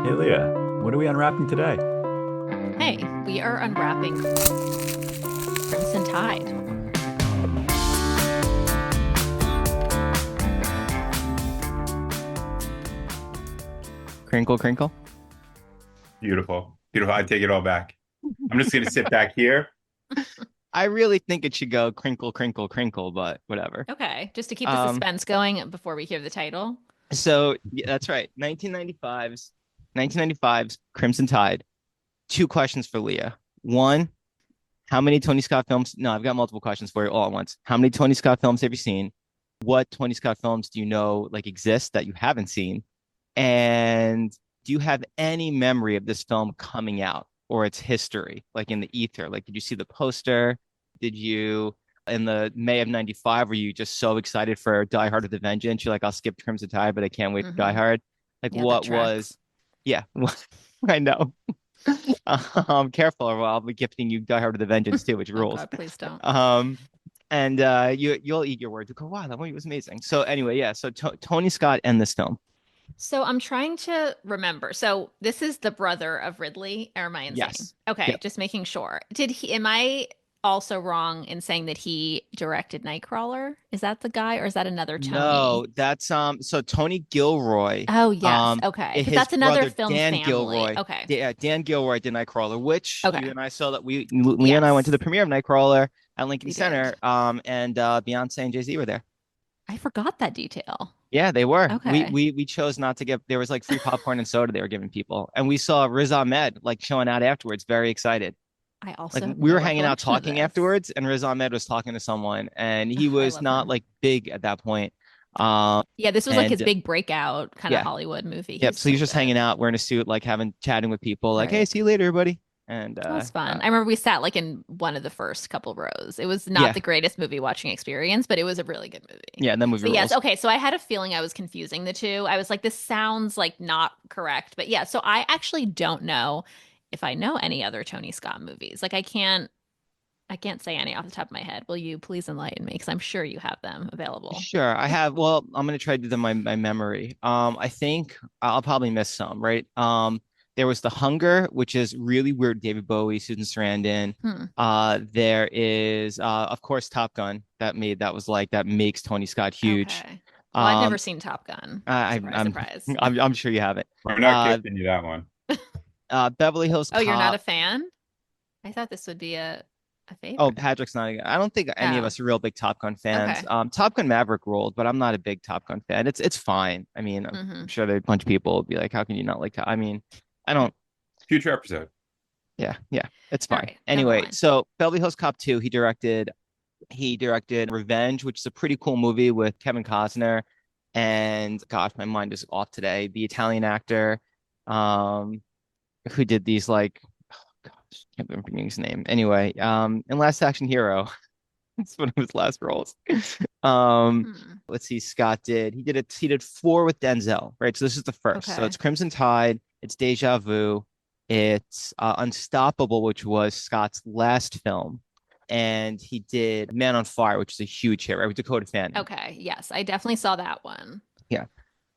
Hey Leah, what are we unwrapping today? Hey, we are unwrapping Crimson Tide. Crinkle, crinkle. Beautiful. Beautiful. I take it all back. I'm just going to sit back here. I really think it should go crinkle, crinkle, crinkle, but whatever. Okay, just to keep the Um, suspense going before we hear the title. so yeah, that's right. 1995's Crimson Tide. Two questions for Leah. One, how many Tony Scott films? No, I've got multiple questions for you all at once. How many Tony Scott films have you seen? What Tony Scott films do you know like exist that you haven't seen? And do you have any memory of this film coming out or its history, like in the ether? Like, did you see the poster? Did you, in the May of '95, were you just so excited for Die Hard with a Vengeance? You're like, I'll skip Crimson Tide, but I can't wait for Die Hmm. Hard. Like, Yeah, that what tracks. was, yeah, I know. Careful, or I'll be gifting you Die Hard with a Vengeance too, which Oh rules. God, please don't. Um, and you'll eat your words. You go, wow, that movie was amazing. So anyway, yeah. So Tony Scott and this film. So I'm trying to remember. So this is the brother of Ridley, or am I insane? Yes. Okay, Yep. just making sure. Am I also wrong in saying that he directed Nightcrawler? Is that the guy or is that another No, Tony? that's so Tony Gilroy, Oh, yes. Okay. Because his that's another brother film Dan family. Gilroy. Okay. Dan Gilroy did Nightcrawler, which you Okay. and I saw that Leah and I went to Yes, the premiere of Nightcrawler at Lincoln we did. Center. And Beyonce and Jay-Z were there. I forgot that detail. Yeah, they were. We Okay. we we chose not to give. There was like free popcorn and soda they were giving people, and we saw Riz Ahmed like showing out afterwards, very excited. I Like also have we no were hanging out recollection of talking this. afterwards, and Riz Ahmed was talking to someone, and he I was love not him. like big at that point. Um, Yeah, this was like his and big breakout kind of yeah, Hollywood movie. yep. He's So he's so just hanging good. out, wearing a suit, like having chatting with people, like, "Hey, Right. see you later, everybody." And That was fun. I remember we sat like in one of the first couple rows. It was not yeah, the greatest movie watching experience, but it was a really good movie. yeah, and that movie So yes, rules. okay. So I had a feeling I was confusing the two. I was like, this sounds like not correct, but yeah. So I actually don't know if I know any other Tony Scott movies. Like I can't say any off the top of my head. Will you please enlighten me? Because I'm sure you have them available. Sure, I have. Well, I'm gonna try to do them my memory. I think I'll probably miss some, right? There was The Hunger, which is really weird. David Bowie, Susan Sarandon. Hmm. There is, of course, Top Gun. That makes Tony Scott huge. Okay. Well, I've never Um, seen Top Gun. I, Surprise, I'm, surprise. I'm sure you have it. We're not Uh, gifting you that one. Beverly Hills Oh, you're not a Cop. fan? I thought this would be a Oh, favorite. Patrick's not. I don't think any of Oh, us are real big Top Gun fans. okay. Top Gun Maverick ruled, but I'm not a big Top Gun fan. It's fine. I mean, I'm Hmm. sure there are a bunch of people will be like, "How can you not like?" I mean, I don't. Future episode. Yeah, yeah, it's All fine. right, never Anyway, mind. so Beverly Hills Cop 2, he directed Revenge, which is a pretty cool movie with Kevin Costner and gosh, my mind is off today. The Italian actor, um, who did these like, oh, gosh, can't remember his name. Anyway, in Last Action Hero, it's one of his last roles. Um, Hmm. let's see, he did four with Denzel, right? So this is the first. So Okay. it's Crimson Tide, it's Deja Vu, it's Unstoppable, which was Scott's last film, and he did Man on Fire, which is a huge hit, right? With Dakota Fanning. Okay. Yes, I definitely saw that one. Yeah.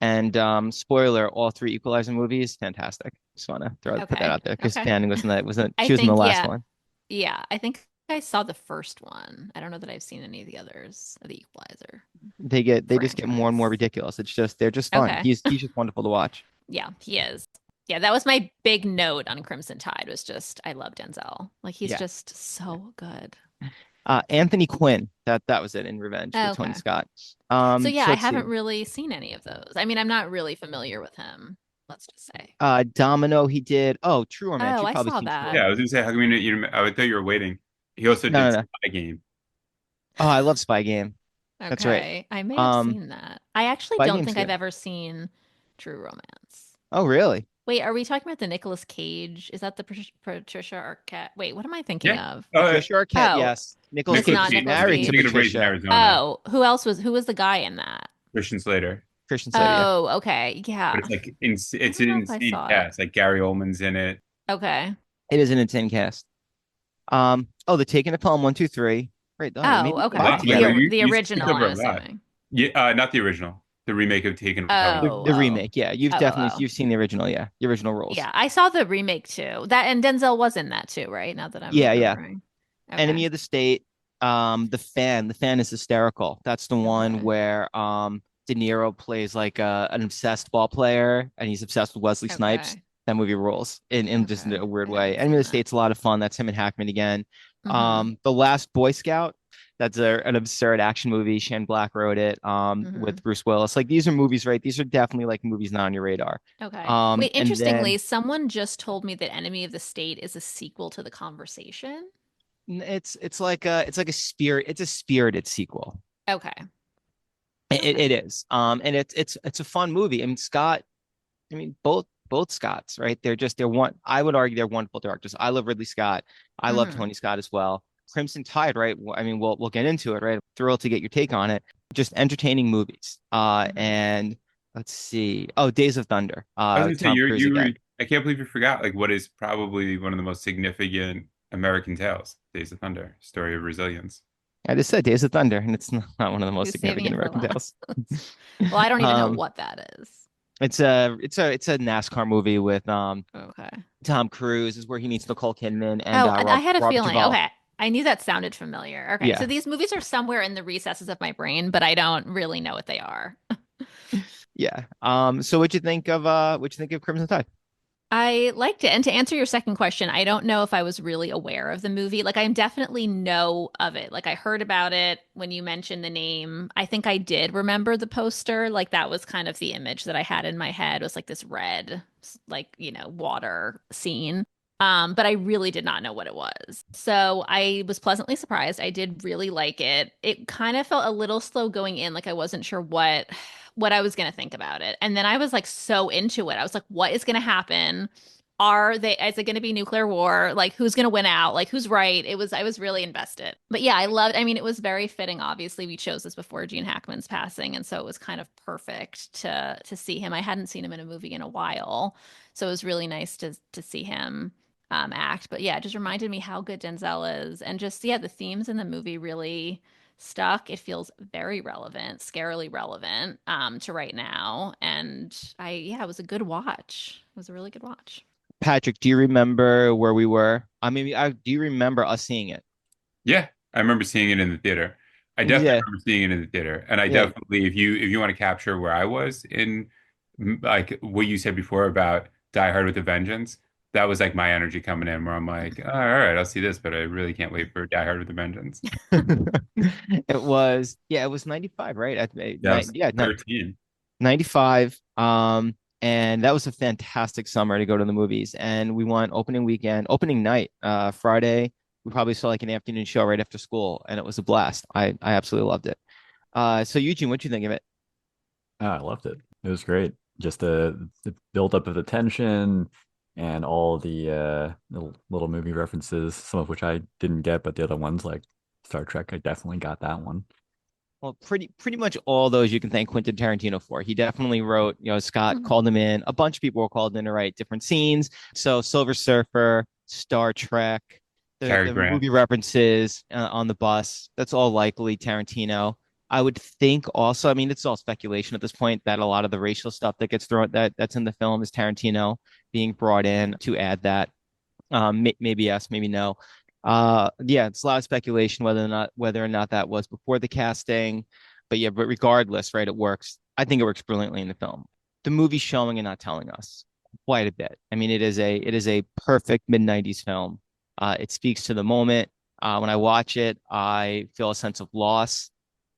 And spoiler, all three Equalizer movies, fantastic. Just want to put that Okay. out there because Okay. Fanning I she was in the think, last yeah. one. Yeah. I think I saw the first one. I don't know that I've seen any of the others of the Equalizer They just get more and more franchise. ridiculous. They're just fun. Okay. He's just wonderful to watch. Yeah, he is. Yeah, that was my big note on Crimson Tide was just I love Denzel. Like he's Yeah. just so good. Anthony Quinn, that was it in Revenge with Tony Okay. Scott. So yeah, So I let's see. haven't really seen any of those. I mean, I'm not really familiar with him, let's just say. Domino, he did. Oh, True Romance. Oh, You've I probably saw seen True that. Yeah, I Romance. was going to say, how come I thought you were waiting. He also No, did no, no. Spy Game. Oh, I love Spy Game. That's right. Okay. I may have Um, seen that. I actually Spy don't Game's think I've good. ever seen True Romance. Oh, really? Wait, are we talking about the Nicolas Cage? Is that the Patricia Arquette? Wait, what am I thinking Yeah. of? Patricia Arquette, Oh, yes. Nicolas it's Nicholas Cage not is Cage. Nicolas married You're to thinking Cage. of Raising Patricia. Arizona. Oh, who was the guy in that? Christian Slater. Christian Slater, yeah. Oh, okay. But Yeah. it's like I it's don't an know if I insane saw it. cast. Like Gary Oldman's in it. Okay. It is an insane cast. The Taken of Pelham 1, 2, 3. Right. Oh, maybe Oh, we A went okay. back lot. Like together. you, The you skipped original, over I'm a lot. assuming. Yeah, not the original. The remake of Taken The, Recovery. Oh, the remake, yeah. You've oh, definitely oh. you've seen the original, yeah. The original rules. Yeah, I saw the remake too. That and Denzel was in that too, right? Now that I'm Yeah, yeah. remembering. Okay. Enemy of the State, the fan is hysterical. That's the one Okay. where De Niro plays like an obsessed ball player and he's obsessed with Wesley Snipes. Okay. That movie rules in just Okay. a weird I way. haven't Enemy of seen the that. State's a lot of fun. That's him and Hackman again. Mm-hmm. The Last Boy Scout, that's an absurd action movie. Shane Black wrote it Mm-hmm. with Bruce Willis. Like these are movies, right? These are definitely like movies not on your radar. Okay. Wait, And interestingly, then someone just told me that Enemy of the State is a sequel to The Conversation. it's like a spirit. It's a spirited sequel. Okay. It Okay. is. And it's a fun movie. I mean, Scott, I mean, both Scotts, right? They're one, I would argue they're wonderful directors. I love Ridley Scott. I love Mm-hmm. Tony Scott as well. Crimson Tide, right? I mean, we'll get into it, right? Thrilled to get your take on it. Just entertaining movies. Mm-hmm. And let's see. Oh, Days of Thunder. I was gonna say Tom Cruise again. I can't believe you forgot like what is probably one of the most significant American tales, Days of Thunder, story of resilience. I just said Days of Thunder, and it's not one of the He most was saving significant it for American last. tales. Well, I don't even know Um, what that is. it's a NASCAR movie with Okay. Tom Cruise is where he meets Nicole Kidman and Oh, I had a Robert feeling. Duvall. Okay. I knew that sounded familiar. Okay. So Yeah, these movies are somewhere in the recesses of my brain, but I don't really know what they are. yeah. So what'd you think of Crimson Tide? I liked it. And to answer your second question, I don't know if I was really aware of the movie. Like, I definitely know of it. Like, I heard about it when you mentioned the name. I think I did remember the poster. Like, that was kind of the image that I had in my head was like this red, like, water scene. But I really did not know what it was. So I was pleasantly surprised. I did really like it. It kind of felt a little slow going in, like I wasn't sure what I was going to think about it. And then I was like so into it. I was like, what is going to happen? Is it going to be nuclear war? Like, who's going to win out? Like, who's right? I was really invested. But yeah, I mean, it was very fitting. Obviously, we chose this before Gene Hackman's passing. And so it was kind of perfect to see him. I hadn't seen him in a movie in a while. So it was really nice to see him act. But yeah, it just reminded me how good Denzel is. And just, yeah, the themes in the movie really stuck. It feels very relevant, scarily relevant to right now. And yeah, it was a good watch. It was a really good watch. Patrick, do you remember where we were? I mean, do you remember us seeing it? Yeah, I remember seeing it in the theater. I definitely Yeah, remember seeing it in the theater, and I yeah. definitely, if you want to capture where I was in, like what you said before about Die Hard with a Vengeance, that was like my energy coming in, where I'm like, oh, all right, I'll see this, but I really can't wait for Die Hard with a Vengeance. It was 95, right? Yeah, I was Yeah, 13. 95. And that was a fantastic summer to go to the movies. And we went opening night, Friday. We probably saw like an afternoon show right after school, and it was a blast. I absolutely loved it. So Eugene, what'd you think of it? I loved it. It was great. Just the build up of the tension and all the little movie references, some of which I didn't get, but the other ones like Star Trek, I definitely got that one. Well, pretty much all those you can thank Quentin Tarantino for. He definitely wrote, Scott called him in. A bunch of people were called in to write different scenes. So Silver Surfer, Star Trek, Cary the Grant. movie references on the bus. That's all likely Tarantino. I would think also, I mean, it's all speculation at this point that a lot of the racial stuff that gets thrown that's in the film is Tarantino being brought in to add that. Maybe yes, maybe no. Yeah, it's a lot of speculation whether or not that was before the casting. But yeah, but regardless, right, it works. I think it works brilliantly in the film. The movie's showing and not telling us quite a bit. I mean, it is a perfect mid-90s film. It speaks to the moment. When I watch it, I feel a sense of loss.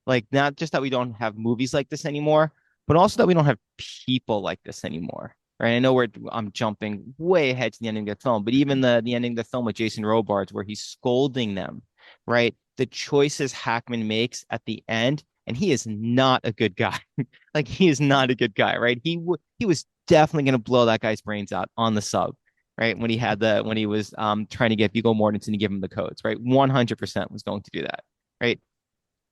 Like not just that we don't have movies like this anymore, but also that we don't have people like this anymore. Right. I know I'm jumping way ahead to the ending of the film, but even the ending of the film with Jason Robards, where he's scolding them, right? The choices Hackman makes at the end, and he is not a good guy. Like he is not a good guy, right? He was definitely going to blow that guy's brains out on the sub, right? When he was trying to get Viggo Mortensen to give him the codes, right? 100% was going to do that, right?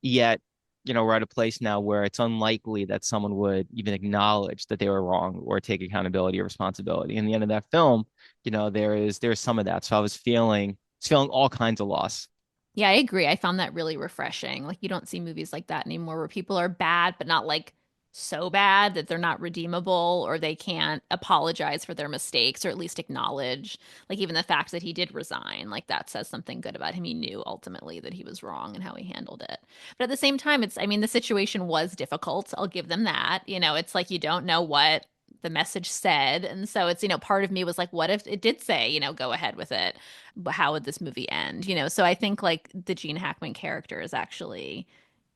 Yet, we're at a place now where it's unlikely that someone would even acknowledge that they were wrong or take accountability or responsibility. In the end of that film, there's some of that. So I was feeling all kinds of loss. Yeah, I agree. I found that really refreshing. Like you don't see movies like that anymore where people are bad, but not like so bad that they're not redeemable or they can't apologize for their mistakes or at least acknowledge, like, even the fact that he did resign, like that says something good about him. He knew ultimately that he was wrong and how he handled it. But at the same time, I mean, the situation was difficult. I'll give them that. It's like you don't know what the message said. And so it's, part of me was like, what if it did say, go ahead with it? But how would this movie end? So I think like the Gene Hackman character is actually,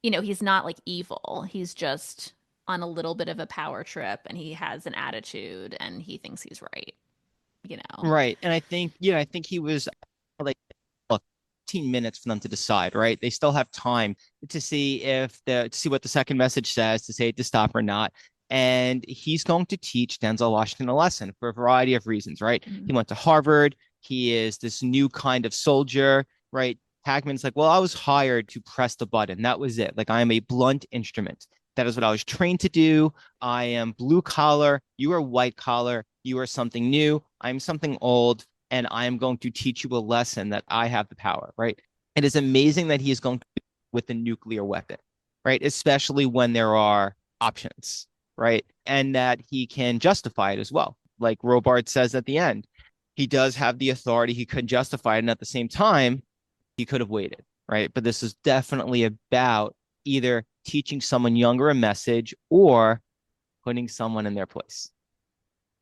he's not like evil. He's just on a little bit of a power trip and he has an attitude and he thinks he's right, you know. Right. And I think he was like, look, 15 minutes for them to decide, right? They still have time to see to see what the second message says, to say to stop or not. And he's going to teach Denzel Washington a lesson for a variety of reasons, right? Mhm. He went to Harvard. He is this new kind of soldier, right? Hackman's like, well, I was hired to press the button. That was it. Like, I am a blunt instrument. That is what I was trained to do. I am blue collar. You are white collar. You are something new. I'm something old. And I am going to teach you a lesson that I have the power, right? It is amazing that he is going to with a nuclear weapon, right? Especially when there are options, right? And that he can justify it as well. Like Robart says at the end, he does have the authority. He could justify it. And at the same time, he could have waited, right? But this is definitely about either teaching someone younger a message or putting someone in their place.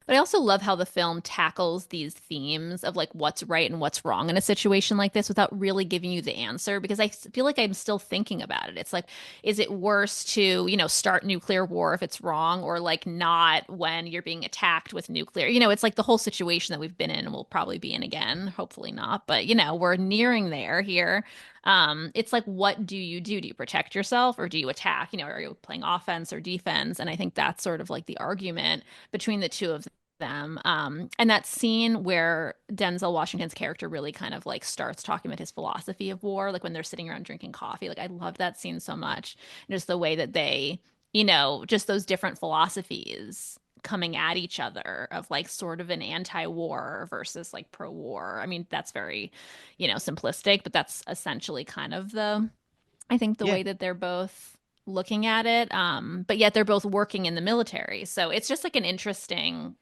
But I also love how the film tackles these themes of like what's right and what's wrong in a situation like this without really giving you the answer because I feel like I'm still thinking about it. It's like, is it worse to, start nuclear war if it's wrong or like not when you're being attacked with nuclear? It's like the whole situation that we've been in and we'll probably be in again. Hopefully not, but we're nearing there here. It's like, what do you do? Do you protect yourself or do you attack? Are you playing offense or defense? And I think that's sort of like the argument between the two of them. And that scene where Denzel Washington's character really kind of like starts talking about his philosophy of war, like when they're sitting around drinking coffee. Like I love that scene so much. Just the way that they, just those different philosophies coming at each other of like sort of an anti-war versus like pro-war. I mean, that's very, simplistic, but that's essentially kind of I think the Yeah, way that they're both looking at it. But yet they're both working in the military. So it's just like an interesting,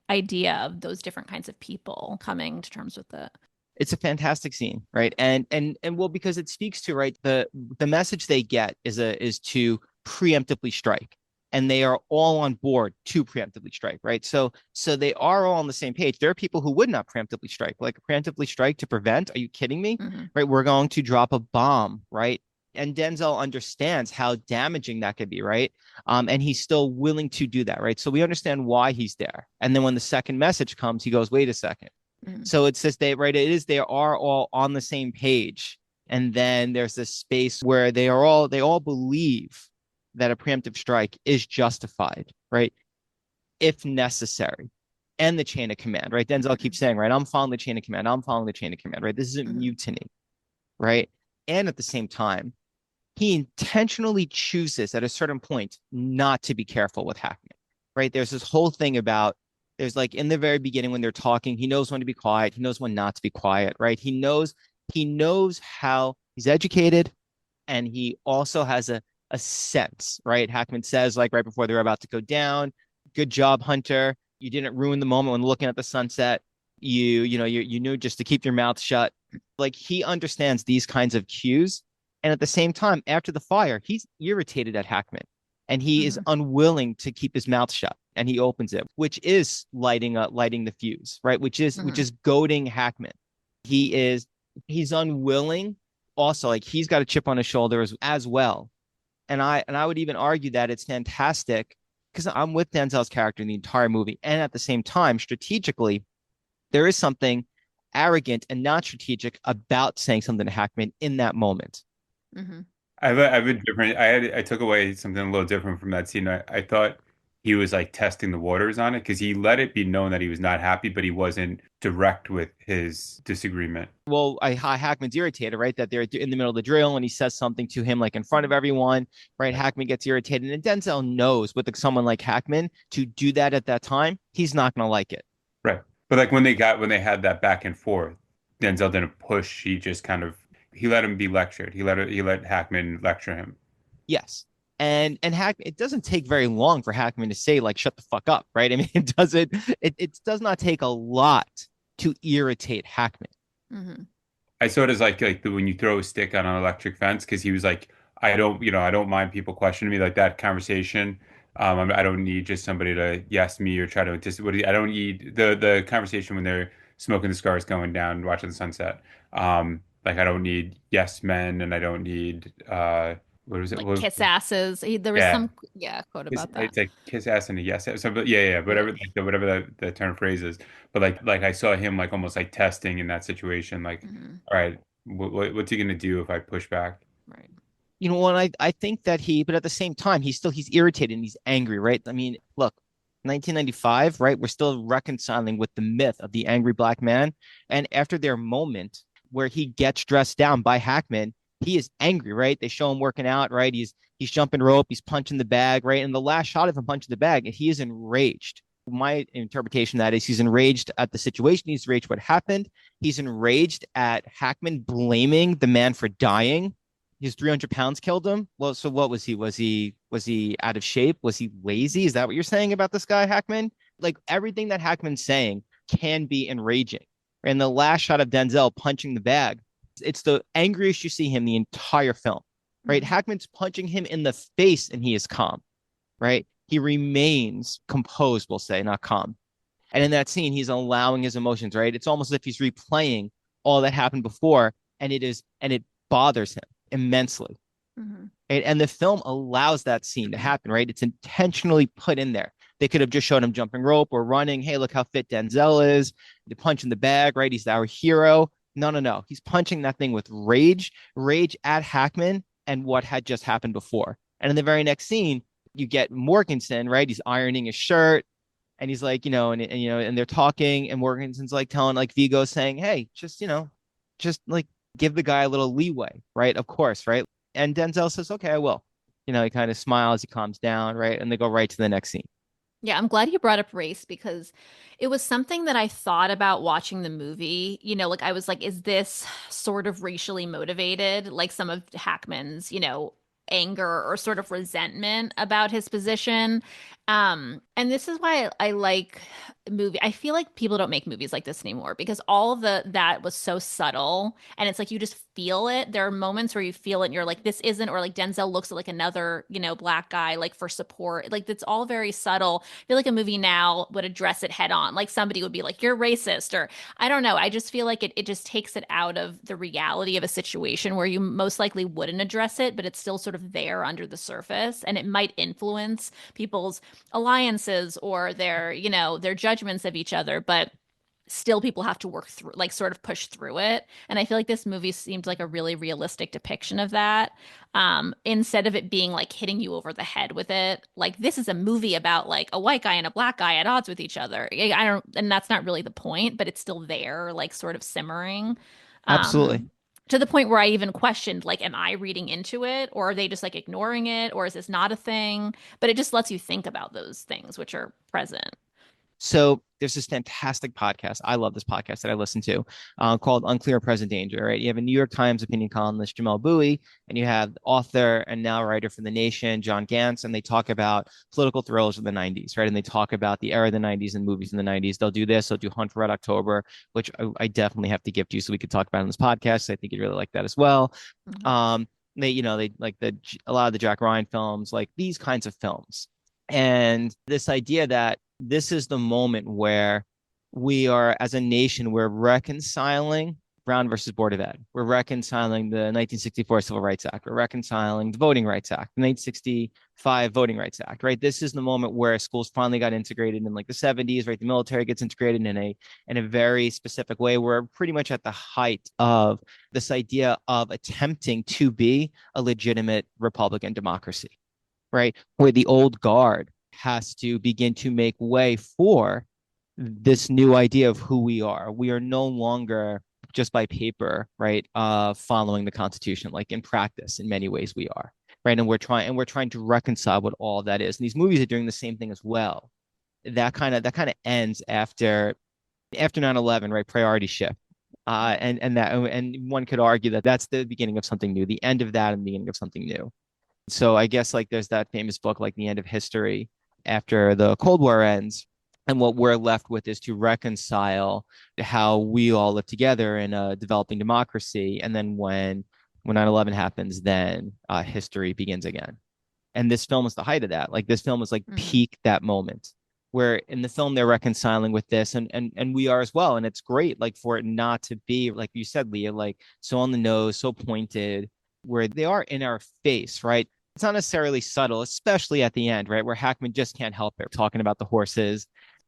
idea of those different kinds of people coming to terms with it. it's a fantastic scene, right? And well, because it speaks to right the message they get is to preemptively strike, and they are all on board to preemptively strike, right? So they are all on the same page. There are people who would not preemptively strike, like preemptively strike to prevent. Are you kidding me? Hmm. Right? We're going to drop a bomb, right? And Denzel understands how damaging that could be, right? And he's still willing to do that, right? So we understand why he's there. And then when the second message comes, he goes, "Wait a second." Hmm. So it's just they right. It is they are all on the same page, and then there's this space where they all believe that a preemptive strike is justified, right, if necessary, and the chain of command, right. Denzel keeps saying, right, I'm following the chain of command. I'm following the chain of command, right. This isn't Hmm. mutiny, right. And at the same time, he intentionally chooses at a certain point not to be careful with Hackman, right? There's this whole thing about there's like in the very beginning when they're talking, he knows when to be quiet, he knows when not to be quiet, right? He knows how he's educated and he also has a sense, right? Hackman says like right before they're about to go down, good job, Hunter. You didn't ruin the moment when looking at the sunset. You knew just to keep your mouth shut. Like he understands these kinds of cues. And at the same time, after the fire, he's irritated at Hackman and he is Hmm. unwilling to keep his mouth shut. And he opens it, which is lighting the fuse, right? Which is Hmm. goading Hackman. He is he's unwilling. Also, like he's got a chip on his shoulder as well. And I would even argue that it's fantastic because I'm with Denzel's character in the entire movie. And at the same time, strategically, there is something arrogant and not strategic about saying something to Hackman in that moment. Hmm. I have a different. I took away something a little different from that scene. I thought he was like testing the waters on it because he let it be known that he was not happy, but he wasn't direct with his disagreement. Well, Hackman's irritated, right? That they're in the middle of the drill and he says something to him like in front of everyone, right? Hackman gets irritated, and Denzel knows with someone like Hackman to do that at that time, he's not going to like it. Right. But like when they had that back and forth, Denzel didn't push. He just kind of he let him be lectured. He let Hackman lecture him. Yes. And Hackman, it doesn't take very long for Hackman to say like shut the fuck up, right? I mean, it does not take a lot to irritate Hackman. Hmm. I saw it as when you throw a stick on an electric fence because he was like, I don't mind people questioning me like that conversation. I don't need just somebody to yes me or try to anticipate. I don't need the conversation when they're smoking the cigars, going down, watching the sunset. Like I don't need yes men, and I don't need what was it? Like kiss asses. There was Yeah, some, yeah, quote about that. it's like kiss ass and a yes. So, but yeah, Yeah. whatever, whatever the term phrase is. But like I saw him like almost like testing in that situation. Like, Hmm. all right, what's he gonna do if I push back? Right. You know, when I think that but at the same time, he's irritated and he's angry, right? I mean, look, 1995, right? We're still reconciling with the myth of the angry black man. And after their moment where he gets dressed down by Hackman, he is angry, right? They show him working out, right? He's jumping rope, he's punching the bag, right? And the last shot of him punching the bag, he is enraged. My interpretation of that is he's enraged at the situation, he's enraged what happened, he's enraged at Hackman blaming the man for dying. His 300 pounds killed him. Well, so what was he? Was he out of shape? Was he lazy? Is that what you're saying about this guy, Hackman? Like everything that Hackman's saying can be enraging. And the last shot of Denzel punching the bag, it's the angriest you see him the entire film, right? Hmm. Hackman's punching him in the face and he is calm, right? He remains composed, we'll say, not calm. And in that scene, he's allowing his emotions, right? It's almost as if he's replaying all that happened before, and it bothers him immensely. Hmm. Right? And the film allows that scene to happen, right? It's intentionally put in there. They could have just shown him jumping rope or running. Hey, look how fit Denzel is. The punch in the bag, right? He's our hero. No, no, no. He's punching that thing with rage at Hackman and what had just happened before. And in the very next scene, you get Morganson, right? He's ironing his shirt and he's like, and they're talking, and Morganson's like telling like Vigo saying, hey, just like give the guy a little leeway, right? Of course, right? And Denzel says, okay, I will. He kind of smiles, he calms down, right? And they go right to the next scene. Yeah, I'm glad you brought up race because it was something that I thought about watching the movie. Like I was like, is this sort of racially motivated? Like some of Hackman's, anger or sort of resentment about his position. And this is why I like movie. I feel like people don't make movies like this anymore because all of that was so subtle and it's like you just feel it. There are moments where you feel it and you're like, this isn't, or like Denzel looks at like another, black guy like for support. Like it's all very subtle. I feel like a movie now would address it head on. Like somebody would be like, you're racist, or I don't know. I just feel like it just takes it out of the reality of a situation where you most likely wouldn't address it, but it's still sort of there under the surface and it might influence people's alliances or their judgments of each other, but still people have to work through like sort of push through it. And I feel like this movie seemed like a really realistic depiction of that. Instead of it being like hitting you over the head with it, like this is a movie about like a white guy and a black guy at odds with each other. I don't, and that's not really the point, but it's still there, like sort of simmering. Absolutely. um to the point where I even questioned, like, am I reading into it, or are they just like ignoring it, or is this not a thing? But it just lets you think about those things which are present. So there's this fantastic podcast. I love this podcast that I listen to called Unclear Present Danger, right? You have a New York Times opinion columnist, Jamel Bowie, and you have author and now writer for The Nation, John Gantz, and they talk about political thrillers of the 90s, right? And they talk about the era of the 90s and movies in the 90s. They'll do this. They'll do Hunt for Red October, which I definitely have to gift you so we could talk about it on this podcast. I think you'd really like that as well. Mhm. They like a lot of the Jack Ryan films, like these kinds of films. And this idea that this is the moment where we are, as a nation, we're reconciling Brown versus Board of Ed. We're reconciling the 1964 Civil Rights Act. We're reconciling the Voting Rights Act, the 1965 Voting Rights Act, right? This is the moment where schools finally got integrated in like the 70s, right? The military gets integrated in a very specific way. We're pretty much at the height of this idea of attempting to be a legitimate Republican democracy, right? Where the old guard has to begin to make way for this new idea of who we are. We are no longer just by paper, right? Following the Constitution, like in practice, in many ways we are, right? And we're trying to reconcile what all of that is. And these movies are doing the same thing as well. That kind of ends after 9/11, right? Priority shift. And one could argue that that's the beginning of something new, the end of that and the beginning of something new. So I guess like there's that famous book, like The End of History, after the Cold War ends. And what we're left with is to reconcile how we all live together in a developing democracy. And then when 9/11 happens, then history begins again. And this film is the height of that. Like this film is like Mhm. peak that moment where in the film they're reconciling with this and we are as well. And it's great like for it not to be like you said, Leah, like so on the nose, so pointed, where they are in our face, right? It's not necessarily subtle, especially at the end, right? Where Hackman just can't help it talking about the horses,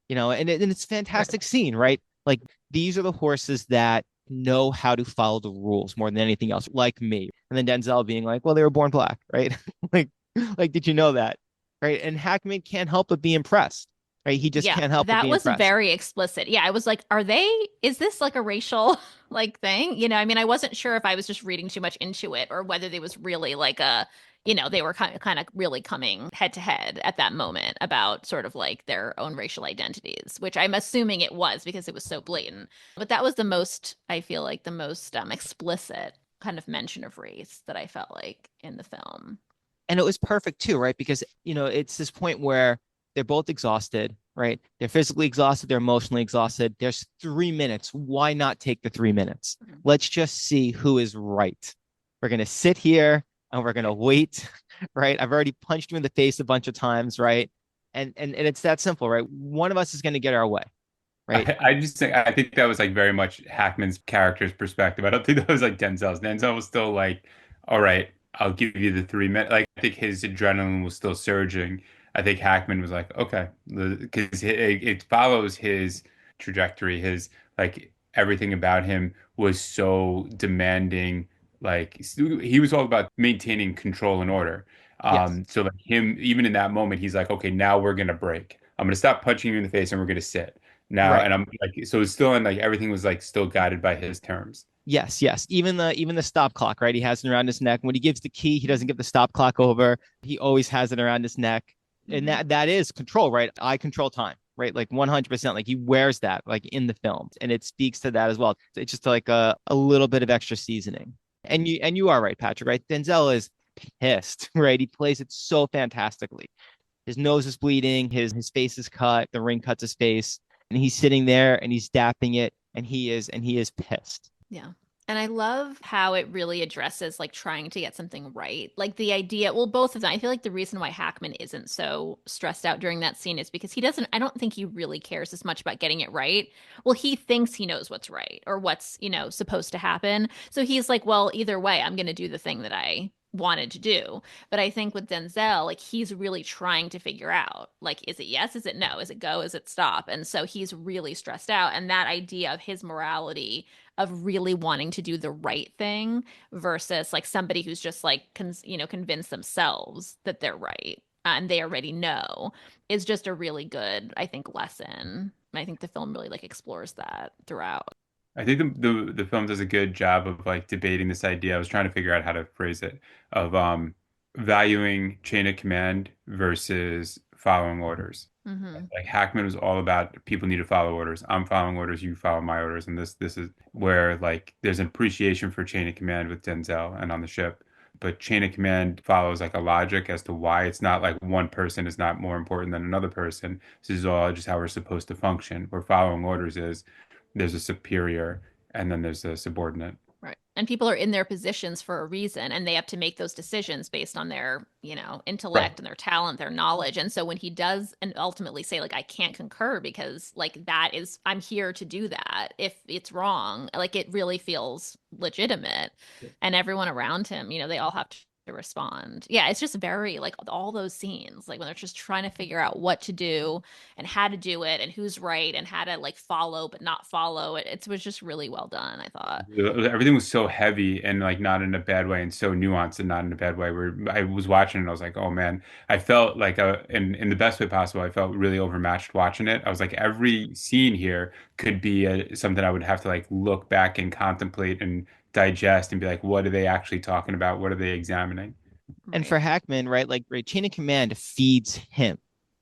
and it's a fantastic scene, right? Like these are the horses that know how to follow the rules more than anything else, like me. And then Denzel being like, well, they were born black, right? like, like, did you know that? Right. And Hackman can't help but be impressed. Right. He just Yeah, can't help but that be was impressed. very explicit. Yeah, I was like, is this like a racial like thing? I mean, I wasn't sure if I was just reading too much into it or whether there was really like they were kind of really coming head to head at that moment about sort of like their own racial identities, which I'm assuming it was because it was so blatant. But that was the most, I feel like the most explicit kind of mention of race that I felt like in the film. And it was perfect too, right? Because, it's this point where they're both exhausted, right? They're physically exhausted, they're emotionally exhausted. There's 3 minutes. Why not take the 3 minutes? Mhm. Let's just see who is right. We're going to sit here and we're going to wait, right? I've already punched you in the face a bunch of times, right? And it's that simple, right? One of us is going to get our way, right? I think that was like very much Hackman's character's perspective. I don't think that was like Denzel's. Denzel was still like, all right, I'll give you the 3 minutes. Like I think his adrenaline was still surging. I think Hackman was like, okay, because it follows his trajectory. His like everything about him was so demanding. Like he was all about maintaining control and order. Yes. So like him, even in that moment, he's like, okay, now we're gonna break. I'm gonna stop punching you in the face and we're gonna sit now. Right. And I'm like, so it's still in like everything was like still guided by his terms. Yes, yes. Even the stop clock, right? He has it around his neck. When he gives the key, he doesn't Mhm. give the stop clock over. He always has it around his neck. And Mhm. that is control, right? I control time, right? Like 100%. Like he wears that like in the film. And it speaks to that as well. It's just like a little bit of extra seasoning. And you are right, Patrick, right? Denzel is pissed, right? He plays it so fantastically. His nose is bleeding, his face is cut, the ring cuts his face, and he's sitting there and he's dapping it, and he is pissed. Yeah. And I love how it really addresses like trying to get something right. Like the idea, well, both of them. I feel like the reason why Hackman isn't so stressed out during that scene is because I don't think he really cares as much about getting it right. Well, he thinks he knows what's right or what's, supposed to happen. So he's like, well, either way, I'm going to do the thing that I wanted to do. But I think with Denzel, like he's really trying to figure out, like, is it yes? Is it no? Is it go? Is it stop? And so he's really stressed out. And that idea of his morality of really wanting to do the right thing versus like somebody who's just like convinced themselves that they're right and they already know is just a really good, I think, lesson. I think the film really like explores that throughout. I think the film does a good job of like debating this idea. I was trying to figure out how to phrase it of valuing chain of command versus following orders. Hmm. Like Hackman was all about people need to follow orders. I'm following orders, you follow my orders, and this is where like there's an appreciation for chain of command with Denzel and on the ship. But chain of command follows like a logic as to why it's not like one person is not more important than another person. This is all just how we're supposed to function. Where following orders is there's a superior and then there's a subordinate. Right. And people are in their positions for a reason and they have to make those decisions based on their, Right. intellect and their talent, their knowledge. And so when he does and ultimately say, like, I can't concur because like that is I'm here to do that. If it's wrong, like it really feels legitimate. And everyone around him, they all have to respond. Yeah, it's just very like all those scenes, like when they're just trying to figure out what to do and how to do it and who's right and how to like follow but not follow it. It was just really well done, I thought. Everything was so heavy and like not in a bad way and so nuanced and not in a bad way. Where I was watching it and I was like, oh man, I felt like in the best way possible. I felt really overmatched watching it. I was like, every scene here could be something I would have to like look back and contemplate and digest and be like, what are they actually talking about? What are they examining? And Right. for Hackman, right, like right, chain of command feeds him,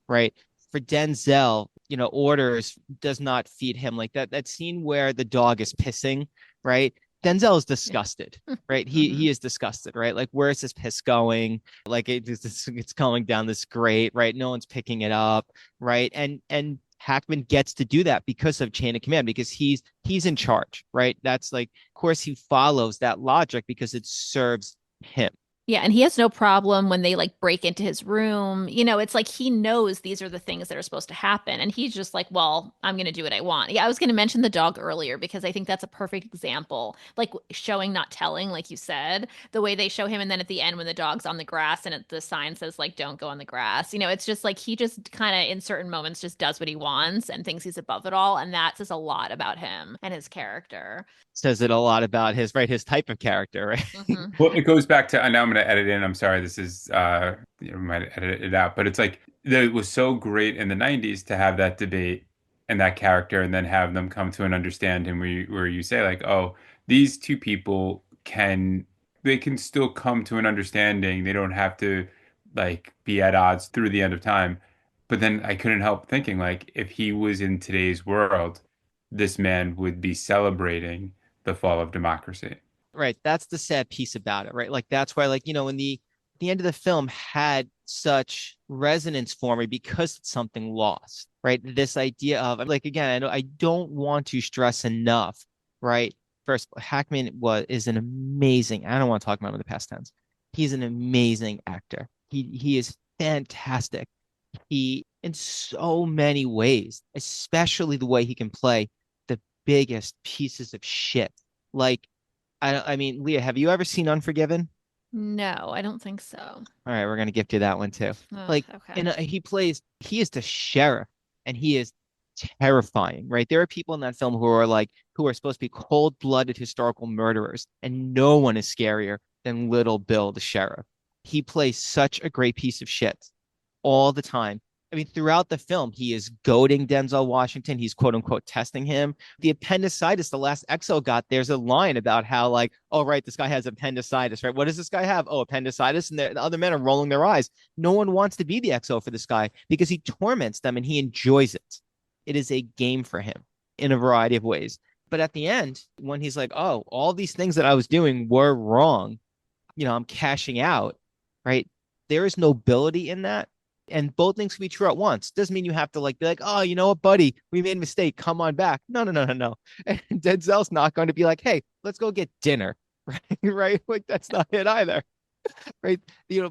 right? For Denzel, orders does not feed him. Like that scene where the dog is pissing, right? Denzel is disgusted, right? He Mhm. he is disgusted, right? Like, where is this piss going? Like, it's going down this grate, right? No one's picking it up, right? And Hackman gets to do that because of chain of command, because he's in charge, right? That's like, of course, he follows that logic because it serves him. Yeah, and he has no problem when they like break into his room. It's like he knows these are the things that are supposed to happen. And he's just like, well, I'm going to do what I want. Yeah, I was going to mention the dog earlier because I think that's a perfect example. Like showing, not telling, like you said, the way they show him. And then at the end, when the dog's on the grass and the sign says, like, don't go on the grass, it's just like he just kind of in certain moments just does what he wants and thinks he's above it all. And that says a lot about him and his character. Says it a lot about his type of character, right? Hmm. Well, it goes back to, and now I'm going to edit in. I'm sorry, this is, you might edit it out, but it's like it was so great in the 90s to have that debate and that character, and then have them come to an understanding where you say, like, oh, these two people they can still come to an understanding. They don't have to like be at odds through the end of time. But then I couldn't help thinking, like, if he was in today's world, this man would be celebrating the fall of democracy. Right. That's the sad piece about it, right? Like, that's why, like, when the end of the film had such resonance for me because it's something lost, right? This idea of, like, again, I don't want to stress enough, right? First, Hackman is an amazing, I don't want to talk about him in the past tense. He's an amazing actor. He is fantastic. He, in so many ways, especially the way he can play the biggest pieces of shit. Like, I mean, Leah, have you ever seen Unforgiven? No, I don't think so. All right, we're gonna give you that one too. Ugh, Like, okay. and he is the sheriff, and he is terrifying, right? There are people in that film who are supposed to be cold-blooded historical murderers, and no one is scarier than Little Bill, the sheriff. He plays such a great piece of shit all the time. I mean, throughout the film, he is goading Denzel Washington. He's quote unquote testing him. The appendicitis, the last Exo got, there's a line about how, like, oh, right, this guy has appendicitis, right? What does this guy have? Oh, appendicitis. And the other men are rolling their eyes. No one wants to be the Exo for this guy because he torments them and he enjoys it. It is a game for him in a variety of ways. But at the end, when he's like, oh, all these things that I was doing were wrong, I'm cashing out, right? There is nobility in that, and both things can be true at once. Doesn't mean you have to like be like, oh, you know what, buddy, we made a mistake. Come on back. No, no, no, no, no. And Denzel's not going to be like, hey, let's go get dinner, right? Right? Like, that's not it either, right?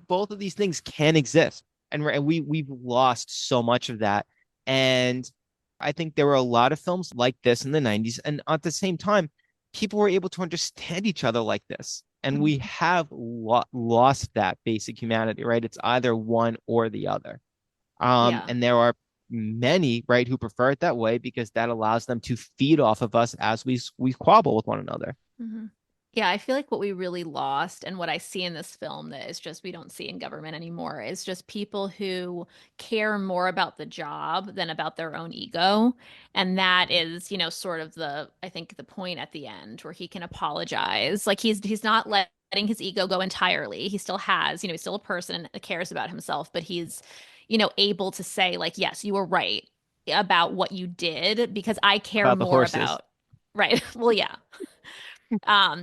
Both of these things can exist, and we've lost so much of that. And I think there were a lot of films like this in the 90s, and at the same time, people were able to understand each other like this. And we Mhm. have lost that basic humanity, right? It's either one or the other. Yeah. And there are many, right, who prefer it that way because that allows them to feed off of us as we squabble with one another. Hmm. Yeah, I feel like what we really lost and what I see in this film that is just we don't see in government anymore is just people who care more about the job than about their own ego. And that is, sort of I think the point at the end where he can apologize. Like he's not letting his ego go entirely. He still has, he's still a person that cares about himself, but he's, able to say like, yes, you were right about what you did because I care About the more horses. about, right. Well, yeah.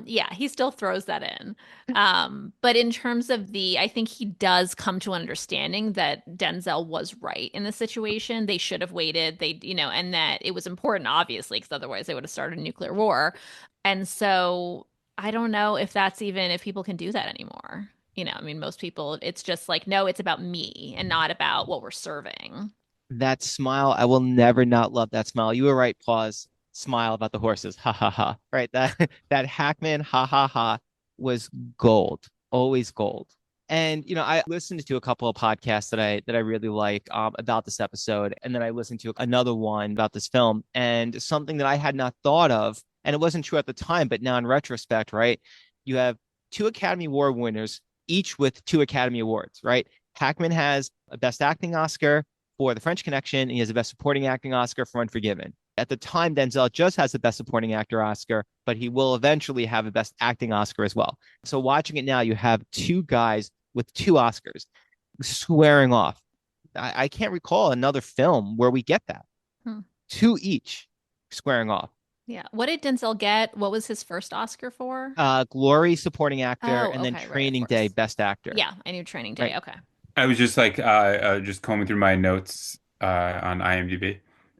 Yeah, he still throws that in. But in terms of I think he does come to an understanding that Denzel was right in the situation. They should have waited. And that it was important, obviously, because otherwise they would have started a nuclear war. And so I don't know if people can do that anymore. I mean, most people, it's just like, no, it's about me and not about what we're serving. That smile, I will never not love that smile. You were right, pause. Smile about the horses. Ha ha ha. Right. That that Hackman ha ha ha was gold. Always gold. And I listened to a couple of podcasts that I really like about this episode, and then I listened to another one about this film, and something that I had not thought of, and it wasn't true at the time, but now in retrospect, right? You have two Academy Award winners, each with two Academy Awards, right? Hackman has a Best Acting Oscar for The French Connection, and he has a Best Supporting Acting Oscar for Unforgiven. At the time, Denzel just has the Best Supporting Actor Oscar, but he will eventually have a Best Acting Oscar as well. So watching it now, you have two guys with two Oscars squaring off. I can't recall another film where we get that. Hmm. Two each squaring off. Yeah. What did Denzel get? What was his first Oscar for? Glory, supporting actor, Oh, and then okay, right, of Training Day, course. best actor. Yeah, I knew Training Right. Day. Okay. I was just like just combing through my notes on IMDb,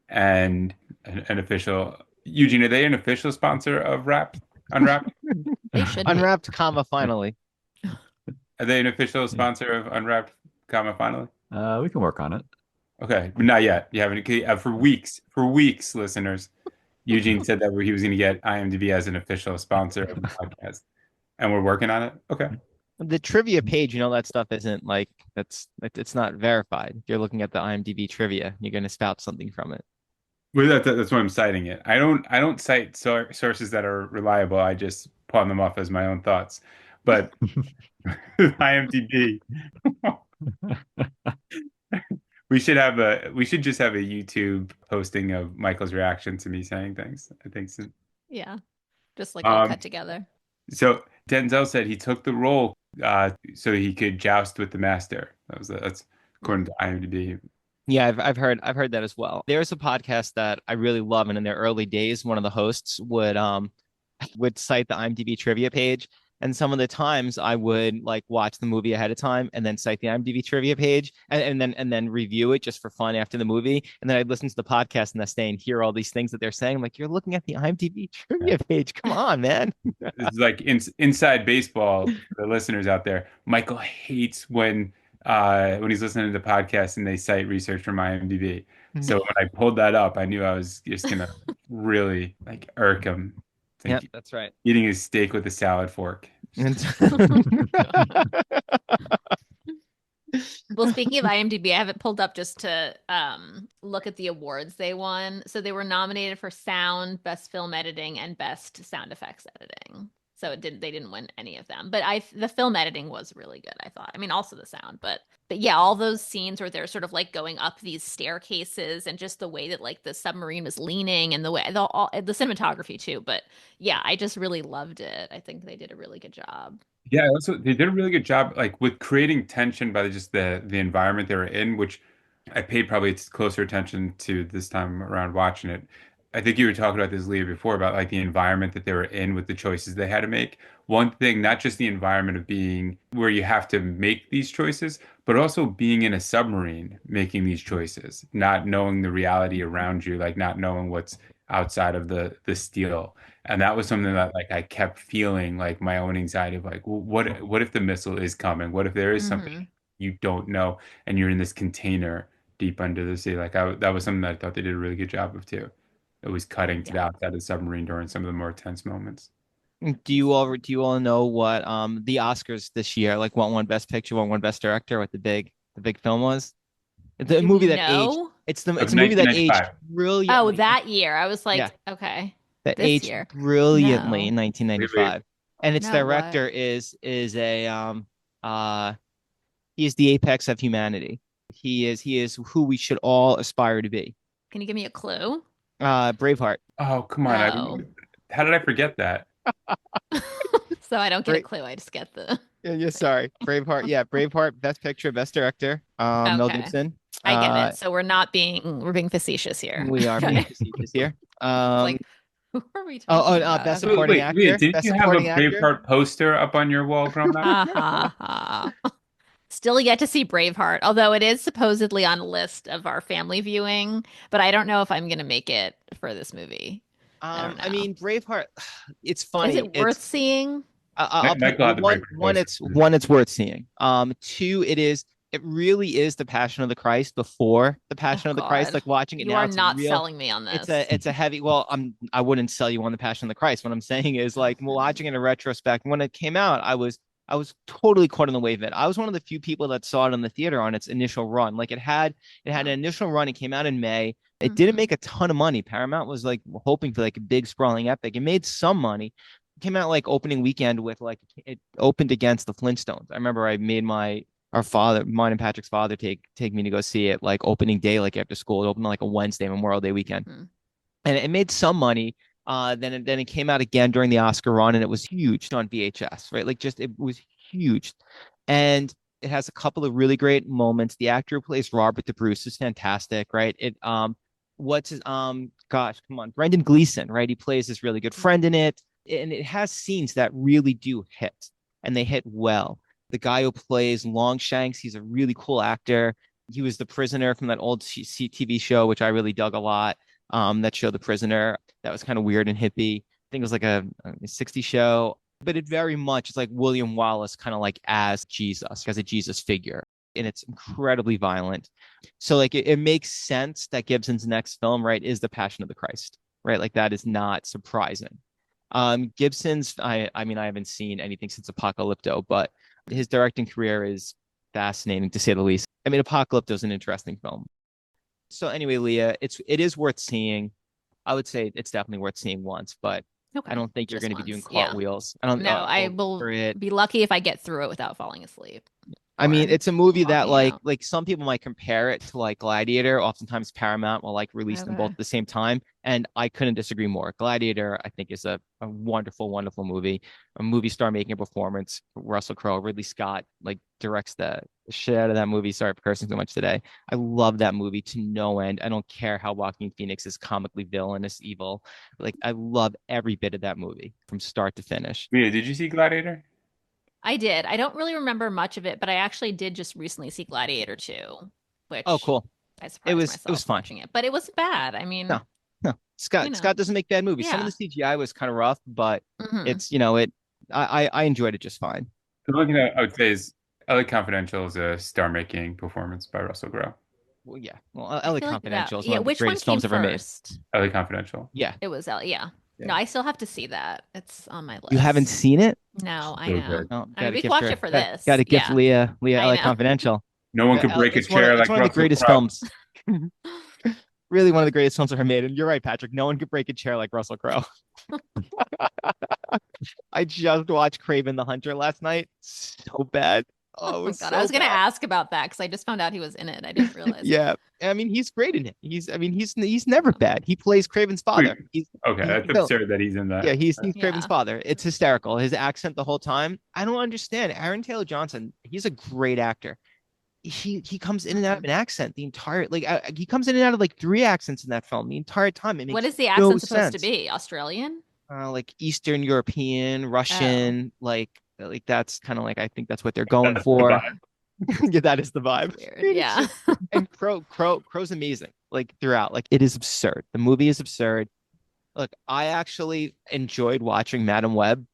and an official Eugene, are they an official sponsor of Wrapped? Unwrapped? They should be. Unwrapped, comma, finally. Are they an official Yeah. sponsor of Unwrapped, comma, finally? We can work on it. Okay, but not yet. You haven't for weeks, listeners. Eugene said that he was going to get IMDb as an official sponsor of the podcast, and we're working on it. Okay. The trivia page, that stuff isn't like it's not verified. If you're looking at the IMDb trivia, you're going to spout something from it. Well, that's why I'm citing it. I don't cite sources that are reliable. I just pawn them off as my own thoughts. But IMDb, we should just have a YouTube posting of Michael's reaction to me saying things. I think so. Yeah. Just like all Um, cut together. so Denzel said he took the role so he could joust with the master. That's according to IMDb. Yeah, I've heard that as well. There's a podcast that I really love, and in their early days, one of the hosts would cite the IMDb trivia page, and some of the times I would like watch the movie ahead of time and then cite the IMDb trivia page and then review it just for fun after the movie, and then I'd listen to the podcast and day and hear all these things that they're saying. I'm like, you're looking at the IMDb trivia page. Come on, man. This is like inside baseball for the listeners out there. Michael hates when he's listening to the podcast and they cite research from IMDb. So when I pulled that up, I knew I was just gonna really like irk him. It's Yeah, like that's right. eating his steak with a salad fork. Well, speaking of IMDb, I have it pulled up just to look at the awards they won. So they were nominated for sound, best film editing, and best sound effects editing. So they didn't win any of them. But the film editing was really good, I thought. I mean, also the sound, but yeah, all those scenes where they're sort of like going up these staircases and just the way that like the submarine was leaning and the way the cinematography too. But yeah, I just really loved it. I think they did a really good job. Yeah, also they did a really good job like with creating tension by just the environment they were in, which I paid probably closer attention to this time around watching it. I think you were talking about this, Leah, before about like the environment that they were in with the choices they had to make. One thing, not just the environment of being where you have to make these choices, but also being in a submarine making these choices, not knowing the reality around you, like not knowing what's outside of the steel. And that was something that like I kept feeling like my own anxiety of like, well, what if the missile is coming? What if there is something Hmm. you don't know and you're in this container deep under the sea? Like that was something that I thought they did a really good job of too. It was cutting to the Yeah. outside of the submarine during some of the more tense moments. Do you all know what the Oscars this year, like what won Best Picture, what won Best Director, what the big film was? The Do movie we that aged. know? It's Of a movie that aged 1995. Oh, brilliantly. that year. I was Yeah, like, okay, that this aged year. brilliantly in No. Wait, wait. 1995. And its No, what? director is a uh he is the apex of humanity. He is who we should all aspire to be. Can you give me a clue? Braveheart. Oh, come on. Oh. How did I forget that? So I don't get a Great. clue. I just get the. Yeah, sorry. Braveheart. Yeah, Braveheart, Best Picture, Best Director. Mel Okay. Gibson. I get Uh, it. So we're being facetious here. we are being Okay. facetious here. It's Um, like, who are we oh, talking about? Best Okay. Wait, Supporting wait, Leah, Actor. didn't Best you have a Supporting Actor. Braveheart poster up on your wall growing up? Ha ha ha. Still yet to see Braveheart, although it is supposedly on a list of our family viewing, but I don't know if I'm gonna make it for this movie. I don't I know. mean, Braveheart. It's Is funny. it worth seeing? I'll put Michael had the one. Braveheart One, poster. it's worth seeing. Two, it is. It really is the Passion of the Christ before the Oh Passion of the Christ. God. Like watching it You now, are it's a not real. selling me on It's this. a heavy. Well, I wouldn't sell you on the Passion of the Christ. What I'm saying is like watching it in retrospect. When it came out, I was totally caught in the wave of it. I was one of the few people that saw it in the theater on its initial run. Like it had an initial run. It came out in May. It didn't Hmm. make a ton of money. Paramount was like hoping for like a big sprawling epic. It made some money. It came out like opening weekend with like it opened against the Flintstones. I remember I made mine and Patrick's father take me to go see it like opening day, like after school. It opened on like a Wednesday, Memorial Day weekend, Hmm. and it made some money. Then it came out again during the Oscar run, and it was huge on VHS, right? Like just it was huge, and it has a couple of really great moments. The actor who plays Robert the Bruce is fantastic, right? what's his gosh, come on, Brendan Gleeson, right? He plays this really good friend in it, and it has scenes that really do hit, and they hit well. The guy who plays Longshanks, he's a really cool actor. He was the prisoner from that old TV show, which I really dug a lot. That show, The Prisoner, that was kind of weird and hippie. I think it was like a 60s show, but it very much is like William Wallace, kind of like as Jesus, as a Jesus figure, and it's incredibly violent. So like it makes sense that Gibson's next film, right, is The Passion of the Christ, right? Like that is not surprising. Gibson's, I mean, I haven't seen anything since Apocalypto, but his directing career is fascinating to say the least. I mean, Apocalypto is an interesting film. So anyway, Leah, it is worth seeing. I would say it's definitely worth seeing once, but I Okay. don't think you're Just going to be doing once. Yeah. cartwheels. I don't No, I will for it. be lucky if I get through it without falling asleep I mean, or it's a movie that walking out. like some people might compare it to like Gladiator. Oftentimes Paramount will like release them both Okay. at the same time. And I couldn't disagree more. Gladiator, I think, is a wonderful, wonderful movie. A movie star making a performance. Russell Crowe, Ridley Scott, like directs the shit out of that movie. Sorry for cursing so much today. I love that movie to no end. I don't care how Joaquin Phoenix is comically villainous, evil. Like I love every bit of that movie from start to finish. Mia, did you see Gladiator? I did. I don't really remember much of it, but I actually did just recently see Gladiator 2, Oh, which cool. I It surprised was myself fun. watching it. But it wasn't bad. I No, mean, no. you Scott know, doesn't make bad movies. Some of yeah. the CGI was kind of rough, but Hmm. it's, you know, it I enjoyed it just fine. The one thing I would say is LA Confidential is a star-making performance by Russell Crowe. Well, yeah. Well, I LA feel like that. Confidential is one Yeah, of the which one greatest came films ever made. first? LA Confidential. Yeah. It was L. Yeah. No, Yeah. I still have to see that. It's on my You haven't list. seen it? No, I So know. good. Oh, I mean, got to we can gift watch her. it for Got this. to gift Yeah, Leah I LA know. Confidential. No one could break a It's one of chair it's like one of the Russell greatest Crowe. films. Really one of the greatest films ever made. And you're right, Patrick. No one could break a chair like Russell Crowe. I just watched Craven the Hunter last night. So bad. Oh, it Oh was God, I so was gonna bad. ask about that because I just found out he was in it. I didn't realize. Yeah. I mean, he's great in it. He's never bad. He plays Craven's Wait, father. okay, He's that's the villain. absurd that he's in Yeah, that. he's Craven's Yeah. father. It's hysterical. His accent the whole time. I don't understand. Aaron Taylor Johnson, he's a great actor. He comes in and out of Mhm. an accent the entire he comes in and out of like three accents in that film the entire time. It What makes is the no accent supposed to sense. be? Australian? Like Eastern European, Oh, Russian, like that's kind of like I think that's what they're going That's the for. vibe. Yeah, that is the vibe. weird. It's Yeah. just and Crow's amazing. Like throughout, like it is absurd. The movie is absurd. Look, I actually enjoyed watching Madam Web,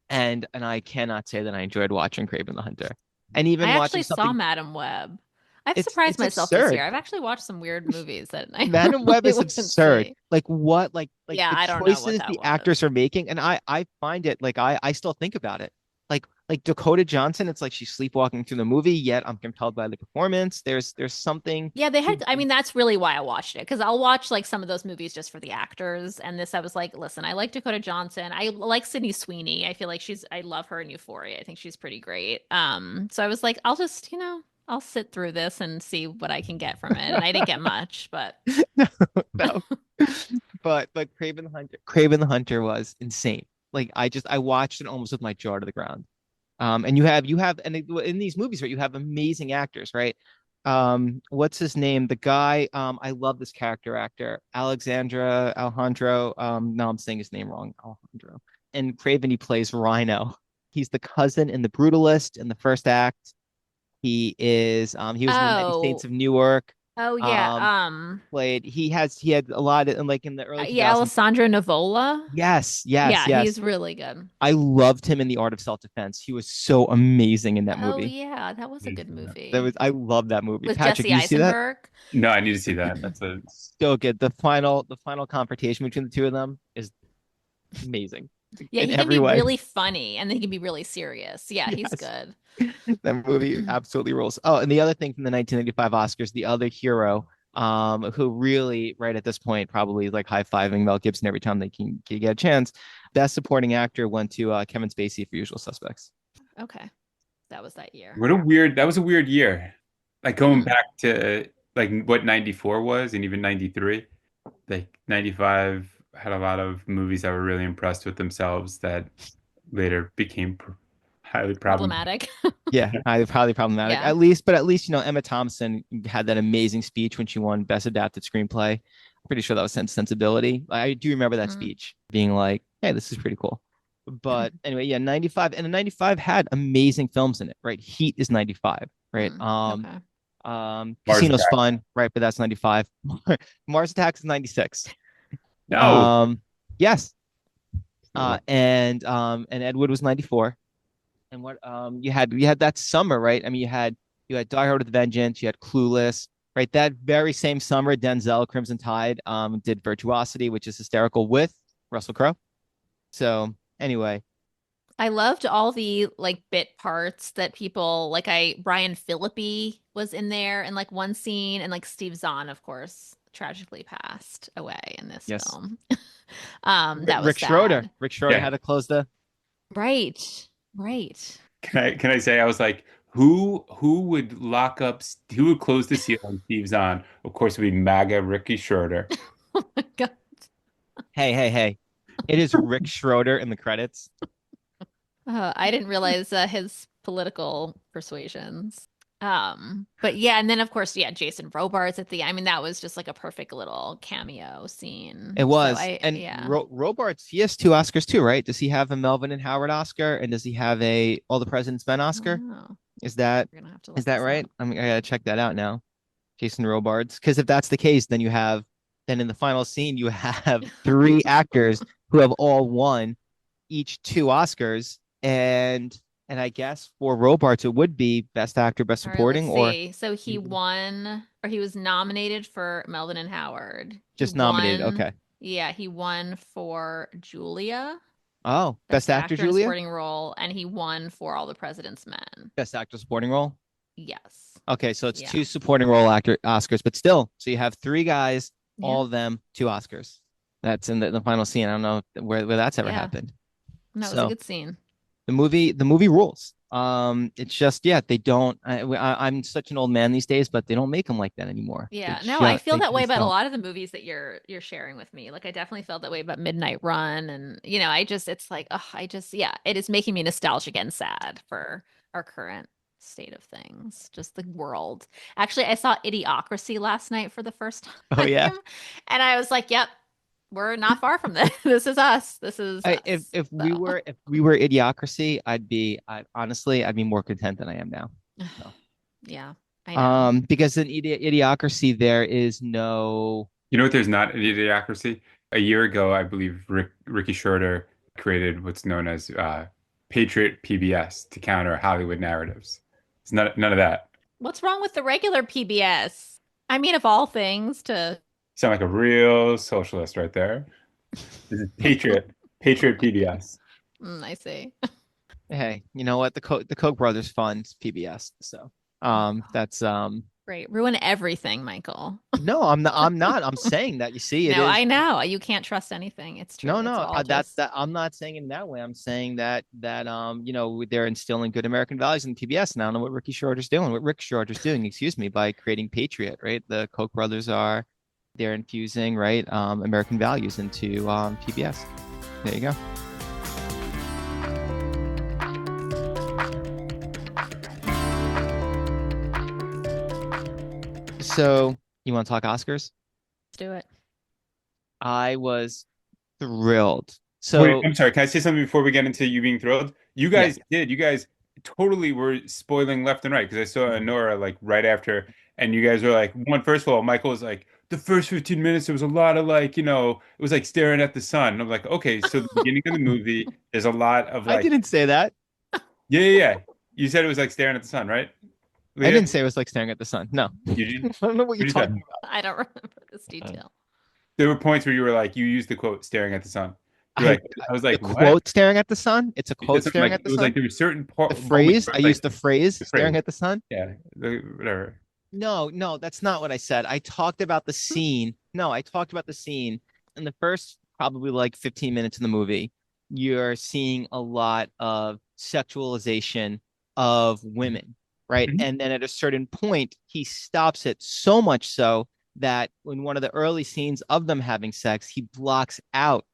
and I cannot say that I enjoyed watching Craven the Hunter, and I even watching actually saw something. Madam Web. I've surprised It's myself this year. absurd. I've actually watched some weird movies that I Madam Web normally is wouldn't absurd. see. Like what? Like Yeah, the I don't know what choices that the was. actors are making, and I find it like I still think about it. Like Dakota Johnson, it's like she's sleepwalking through the movie, yet I'm compelled by the performance. There's something Yeah, they had, to I mean, that's really why I watched it because I'll watch like some of those movies just for the actors. And this, I was like, listen, I like Dakota Johnson. I like Sydney Sweeney. I feel like I love her in Euphoria. I think she's pretty great. So I was like, I'll just, I'll sit through this and see what I can get from it. And I didn't get much, but no, no. But Craven the Hunter was insane. Like I watched it almost with my jaw to the ground. And you have and in these movies, right, you have amazing actors, right? What's his name? The guy, I love this character actor, Alejandro. No, I'm saying his name wrong. Alejandro. In Craven, he plays Rhino. He's the cousin in The Brutalist in the first act. He was in the Many Saints oh, of Newark. oh yeah. Um, he had a lot of like in the early Yeah, 2000s. Alessandro Nivola. Yes, yes, Yeah, yes. he's really good. I loved him in The Art of Self-Defense. He was so amazing in that Oh movie. yeah, that was a good That movie was I love that movie. with Patrick, Jesse did you see that? Eisenberg. No, I need to see that. That's a So good. The final confrontation between the two of them is amazing Yeah, in he can every be way. really funny and then he can be really serious. Yeah, he's Yes. good. That movie absolutely rules. Oh, and the other thing from the 1995 Oscars, the other hero, who really right at this point probably like high-fiving Mel Gibson every time they can get a chance. Best supporting actor went to Kevin Spacey for Usual Suspects. Okay. That was that year. that was a weird year. Like going Hmm. back to like what 94 was and even 93. Like 95 had a lot of movies that were really impressed with themselves that later became highly problematic. Problematic. Yeah, highly problematic. Yeah. But at least Emma Thompson had that amazing speech when she won Best Adapted Screenplay. I'm pretty sure that was Sensibility. I do remember that Mm. speech being like, "Hey, this is pretty cool." But anyway, yeah, 95, and the 95 had amazing films in it, right? Heat is 95, right? Okay. Mars Casino's Attack. fun, right? But that's 95. Mars Attacks is 96. No. Um, yes. And Ed Wood was 94. And what you had that summer, right? I mean, you had Die Hard with a Vengeance, you had Clueless, right? That very same summer, Denzel Crimson Tide did Virtuosity, which is hysterical with Russell Crowe. So anyway, I loved all the like bit parts that people like Brian Phillippe was in there in like one scene, and like Steve Zahn, of course, tragically passed away in this yes. film. That was Rick Schroeder. sad. Rick Schroeder Yeah. had to close the. Right. Right. Can I say I was like, who would lock up? Who would close the seal on Steve Zahn? Of course, it would be MAGA Ricky Schroeder. Oh my God. Hey. It is Rick Schroeder in the credits. I didn't realize his political persuasions. But yeah, and then of course, yeah, Jason Robards at the. I mean, that was just like a perfect little cameo scene. It So was. And yeah. Robards, he has two Oscars too, right? Does he have a Melvin and Howard Oscar? And does he have a All the President's Men Oscar? Oh, Is that we're gonna have to is look that this right? up. I mean, I gotta check that out now. Jason Robards. Because if that's the case, then in the final scene, you have three actors who have all won each two Oscars. And I guess for Robards, it would be Best Actor, Best All right, let's Supporting, or see. So he won, or he was nominated for Melvin and Howard. He just nominated. won. Okay. Yeah, he won for Julia, Oh, Best Best Actor, Actor in a Julia? Supporting Role, and he won for All the President's Men. Best Actor, Supporting Role? Yes. Okay, so it's Yeah. two supporting role actor Oscars, but still, so you have three guys, Yeah. all of them, two Oscars. That's in the final scene. I don't know where that's ever Yeah. happened. No, it was a So good scene. the movie rules. It's just they don't. I'm such an old man these days, but they don't make them like that anymore. Yeah. They No, I just feel they that way just about a don't. lot of the movies that you're sharing with me. Like I definitely felt that way about Midnight Run, and it's like, oh, yeah, it is making me nostalgic and sad for our current state of things, just the world. Actually, I saw Idiocracy last night for the first Oh time, yeah. and I was like, yep, we're not far from this. This is us. This is us. If we So, were Idiocracy, honestly I'd be more content than I am now. So. yeah, I know. Because in Idiocracy there is no. You know what? There's not an idiocracy. A year ago, I believe Ricky Schroeder created what's known as Patriot PBS to counter Hollywood narratives. It's none of that. What's wrong with the regular PBS? I mean, of all things, to Sound like a real socialist right there. This is Patriot PBS. I see. Hey, you know what? The Koch brothers funds PBS. So that's Great. Ruin everything, Michael. no, I'm not. I'm saying that you see it No, is. I know. You can't trust anything. It's true. No, It's no, all that's just that. I'm not saying it in that way. I'm saying that they're instilling good American values in PBS. And I don't know what Rick Schroeder's doing, excuse me, by creating Patriot, right? The Koch brothers they're infusing, right, American values into PBS. There you go. So you want to talk Oscars? let's do it. I was thrilled. Wait, So I'm sorry. Can I say something before we get into you being thrilled? You yeah, guys did. You guys totally were spoiling left and right because I saw Anora like right after, and you guys were like, first of all, Michael was like, the first 15 minutes, there was a lot of like, it was like staring at the sun. And I'm like, okay, so the beginning of the movie, there's a lot of I like, didn't say that. yeah. You said it was like staring at the sun, right? I Leah? didn't say it was like staring at the sun. No, You did? I don't know what What you're you talking said? about. I don't remember this detail. There were points where you were like, you used the quote "staring at the sun." You're I like, I was The like, what? quote "staring at the sun." It's a quote It's something "staring like at it the was like sun." there were certain The moments phrase where I it's like used the phrase the "staring phrase, at the sun." yeah, whatever. No, that's not what I said. I talked about the scene. No, I talked about the scene in the first probably like 15 minutes in the movie. You're seeing a lot of sexualization of women, right? Mhm. And then at a certain point, he stops it so much so that in one of the early scenes of them having sex, he blocks out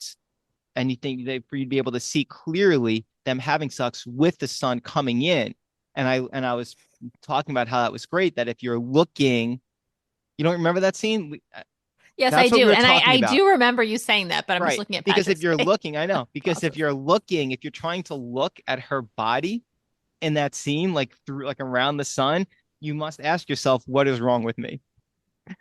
anything for you to be able to see clearly them having sex with the sun coming in. And I was talking about how that was great, that if you're looking, you don't remember that scene? Yes, I That's what we do. were And talking I about. do remember you saying that, but I'm just Right. looking at Because if Patrick's you're face. looking, I know, because if you're looking, if you're trying to look at her body in that scene, like through, like around the sun, you must ask yourself, what is wrong with me?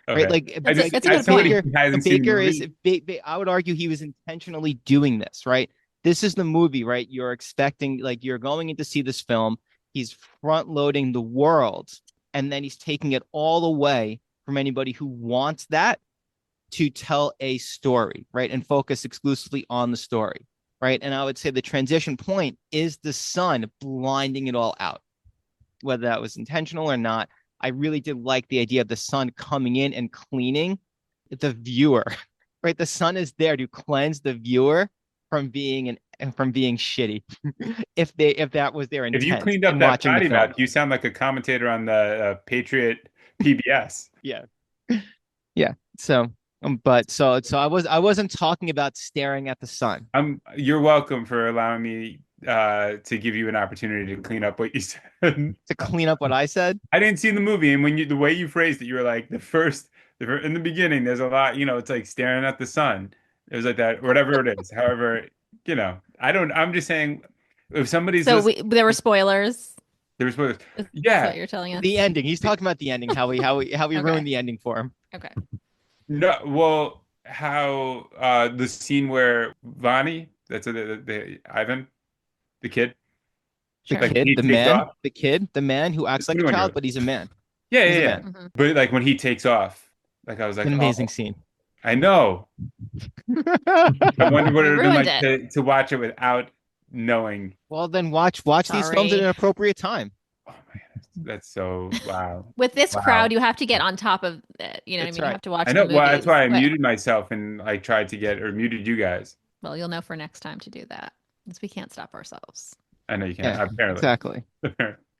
Right. Okay. Like, I just, That's a as good somebody point. who hasn't seen the Baker is, movie, I would argue he was intentionally doing this, right? This is the movie, right? You're expecting, like, you're going in to see this film. He's front loading the world, and then he's taking it all away from anybody who wants that to tell a story, right? And focus exclusively on the story, right? And I would say the transition point is the sun blinding it all out, whether that was intentional or not. I really did like the idea of the sun coming in and cleaning the viewer, right? The sun is there to cleanse the viewer from being shitty. If that was their if you intent cleaned up in that watching the potty film. mouth, you sound like a commentator on the Patriot PBS. Yeah. Yeah. So I wasn't talking about staring at the sun. You're welcome for allowing me to give you an opportunity to clean up what you said. To clean up what I said. I didn't see the movie, and the way you phrased it, you were like in the beginning. There's a lot, it's like staring at the sun. It was like that, whatever it is. However, I don't. I'm just saying, if somebody's So listening, there were spoilers. there was supposed, Is what yeah, you're telling us. The ending. He's talking about the ending, how we Okay. ruined the ending for him. Okay. no, well, how the scene where Vani, that's the Ivan, the kid, The Sure. like kid, he takes off. the man who acts like a 21-year-old. child, but he's a man. Yeah, He's yeah, a yeah. man. Mhm. But like when he takes off, like I was like, An amazing oh, scene. I know. I wonder what it You would have been ruined like it. to watch it without knowing. Well, then watch these films at Sorry. an appropriate time. Oh man, that's so wow, With this wow. crowd, you have to get on top of it. You know what I That's mean? You right. have to watch I the know. Well, that's movies. why I But, muted myself and like tried to get or muted you guys. well, you'll know for next time to do that because we can't stop ourselves. I know you can't. Yeah, Apparently, exactly.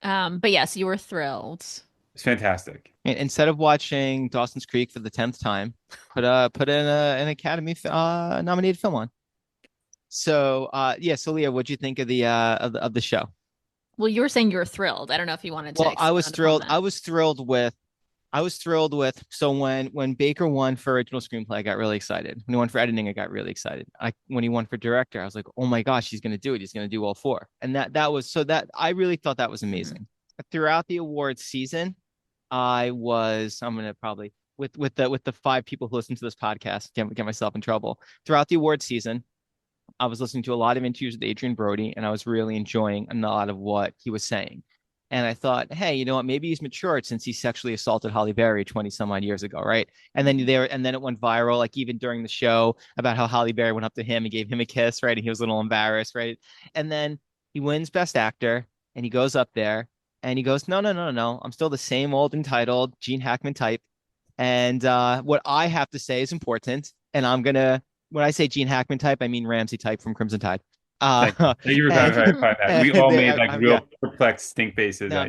But yes, you were thrilled. it's fantastic. And instead of watching Dawson's Creek for the 10th time, put in an Academy nominated film on. So yeah, so Leah, what'd you think of the show? Well, you were saying you were thrilled. I don't know if you wanted to Well, I was expound thrilled. upon I was thrilled with. So when Baker won for original screenplay, I got really excited. When he won for editing, I got really excited. When he won for director, I was like, oh my gosh, he's gonna do it. He's gonna do all four. And that was so that I really thought that was amazing. Throughout the awards season, I'm gonna probably with the 5 people who listen to this podcast, get myself in trouble. Throughout the awards season, I was listening to a lot of interviews with Adrian Brody, and I was really enjoying a lot of what he was saying. And I thought, hey, you know what? Maybe he's matured since he sexually assaulted Holly Berry 20 some odd years ago, right? And then it went viral, like even during the show, about how Holly Berry went up to him and gave him a kiss, right? And he was a little embarrassed, right? And then he wins Best Actor, and he goes up there and he goes, no, no, no, no, no. I'm still the same old entitled Gene Hackman type. And what I have to say is important. And when I say Gene Hackman type, I mean Ramsey type from Crimson Tide. Thank you. Thank you for And, clarifying that. We all made like real yeah. perplexed stink faces. No.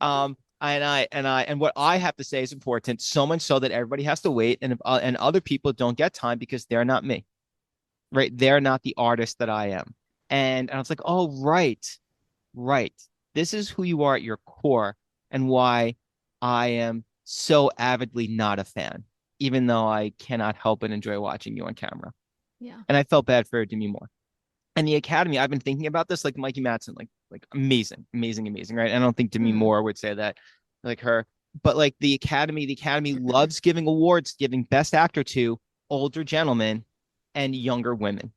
And what I have to say is important, so much so that everybody has to wait, and other people don't get time because they're not me, right? They're not the artist that I am. And I was like, oh, right. This is who you are at your core, and why I am so avidly not a fan, even though I cannot help but enjoy watching you on camera. Yeah. And I felt bad for Demi Moore. And the Academy, I've been thinking about this, like Mikey Madsen, like amazing, right? I don't think Demi Moore would say that, like her, but like the Academy loves giving awards, giving Best Actor to older gentlemen and younger women.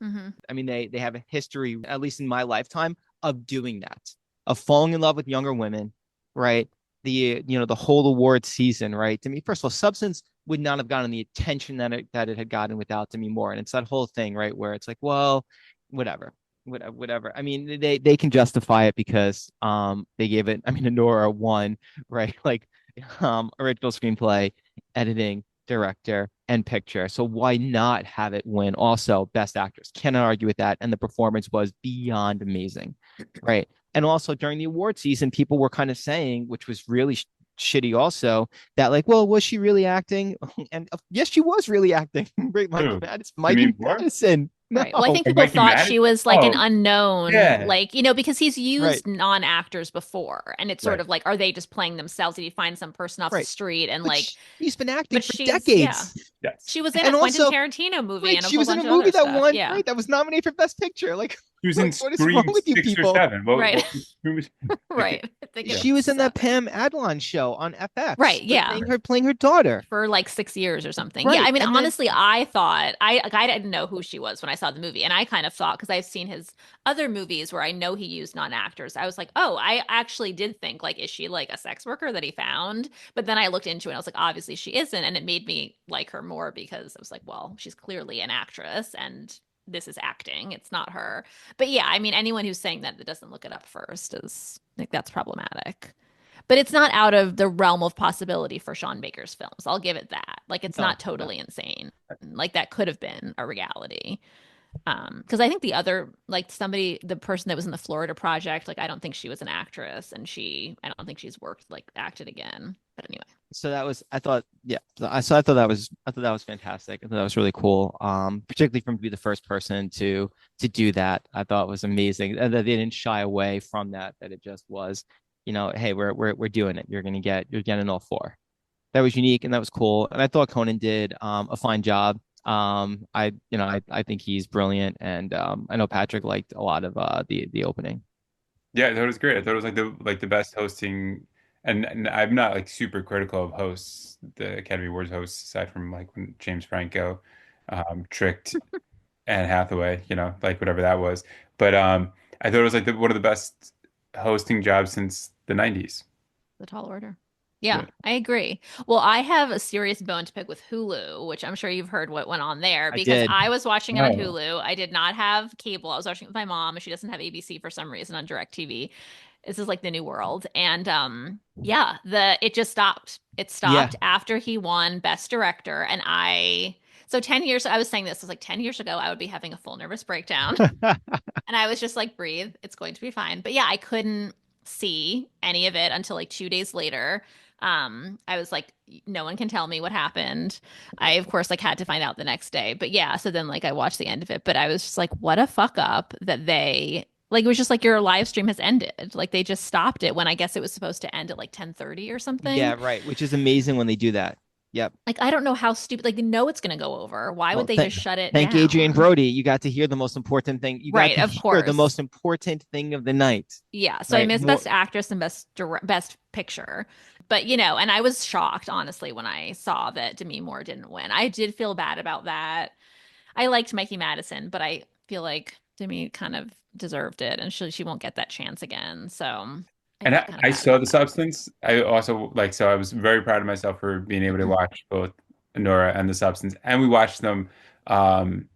I mean, they have a history, at least in my lifetime, of doing that, of falling in love with younger women, right? The whole award season, right? To me, first of all, Substance would not have gotten the attention that it had gotten without Demi Moore, and it's that whole thing, right, where it's like, well, whatever. I mean, they can justify it because they gave it. I mean, Anora won, right? Like original screenplay, editing, director, and picture. So why not have it win also Best Actress? Cannot argue with that. And the performance was beyond amazing, right? And also during the award season, people were kind of saying, which was really shitty also, that like, well, was she really acting? And yes, she was really acting. Mikey Demi Moore? Madison. No. Right. Well, I think Or people Mikey thought she Madison? was like an Oh, unknown, yeah. like, because he's Right. used non-actors before. And it's sort Right. of like, are they just playing themselves? Did he find some person off the Right. street and But like, he's been acting but for yeah. decades. Yes. She was in a And Quentin also, Tarantino movie right, and a she whole was in a bunch of movie other that stuff. won, Yeah. right, that was nominated for Best Picture. She was in What is wrong Scream with you 6 or people? 7. Right. Who was like, Right. I think it yeah. was She was in that 7. Pam Adlon show on FX, Right. Yeah. playing her daughter. For like 6 years or something. Yeah, Right. I mean, And then honestly, I thought I didn't know who she was when I saw the movie, and I kind of thought because I've seen his other movies where I know he used non-actors. I was like, oh, I actually did think like, is she like a sex worker that he found? But then I looked into it, and I was like, obviously she isn't, and it made me like her more because I was like, well, she's clearly an actress, and this is acting. It's not her. But yeah, I mean, anyone who's saying that doesn't look it up first is like that's problematic. But it's not out of the realm of possibility for Sean Baker's films. I'll give it that. Like it's no, not no. totally insane. Like that could have been a reality. Because I think the other, like the person that was in the Florida Project, like I don't think she was an actress, and I don't think she's worked like acted again. But anyway, So that was, I thought, yeah. I thought that was fantastic. I thought that was really cool. Particularly from to be the first person to do that. I thought was amazing. And that they didn't shy away from that. That it just was, hey, we're doing it. You're getting all four. That was unique and that was cool. And I thought Conan did a fine job. I think he's brilliant, and I know Patrick liked a lot of the opening. Yeah, I thought it was great. I thought it was like the best hosting, and I'm not like super critical of hosts, the Academy Awards hosts, aside from like when James Franco tricked Anne Hathaway, like whatever that was. But I thought it was like one of the best hosting jobs since the 90s. the tall order. Yeah, Yeah. I agree. Well, I have a serious bone to pick with Hulu, which I'm sure you've heard what went on there I because did. I was watching it on Oh. Hulu. I did not have cable. I was watching it with my mom, and she doesn't have ABC for some reason on DirecTV. This is like the new world. And yeah, it just stopped. It Yeah. stopped after he won Best Director. And so 10 years, I was saying this, was like 10 years ago, I would be having a full nervous breakdown. And I was just like, breathe, it's going to be fine. But yeah, I couldn't see any of it until like 2 days later. I was like, no one can tell me what happened. I, of course, like had to find out the next day. But yeah, so then like I watched the end of it, but I was just like, what a fuck up that they like it was just like your live stream has ended. Like they just stopped it when I guess it was supposed to end at like 10:30 or Yeah, something. right. Which is amazing when they do that. Yep. Like I don't know how stupid like they know it's gonna go over. Why would Well, they just shut it thank Adrian down? Brody. You got to hear the most important thing. You got Right, to of hear the course. most important thing of the night. Yeah, so I Right. missed More. Best Actress and Best Picture, but and I was shocked honestly when I saw that Demi Moore didn't win. I did feel bad about that. I liked Mikey Madison, but I feel like Demi kind of deserved it, and she won't get that chance again. So I And felt I, kind of I bad saw about The that. Substance. I also like, so I was very proud of myself for being able to watch both Anora and The Substance. And we watched them. Um,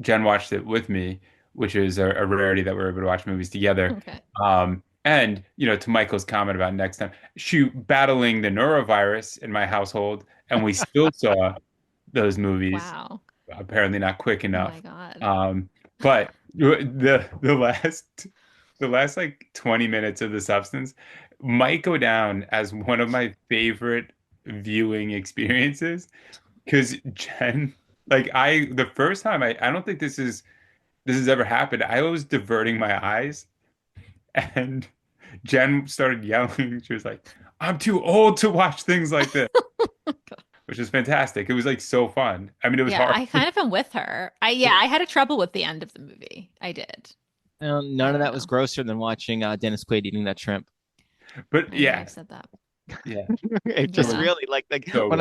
Jen watched it with me, which is a rarity that we're able to watch movies together. Okay. And to Michael's comment about next time, she battling the norovirus in my household, and we still saw those movies. Wow. Apparently not quick Oh my enough. God. But the last like 20 minutes of The Substance might go down as one of my favorite viewing experiences because Jen, like the first time I don't think this has ever happened. I was diverting my eyes and Jen started yelling. She was like, "I'm too old to watch things like this," which is fantastic. It was like so fun. I mean, it was Yeah, hard. I kind of am with her. I had a trouble with the end of the movie. I did. I None of don't that was know. grosser than watching Dennis Quaid eating that shrimp. But Maybe I've yeah, said that. yeah, It it just was Yeah. really like so good. when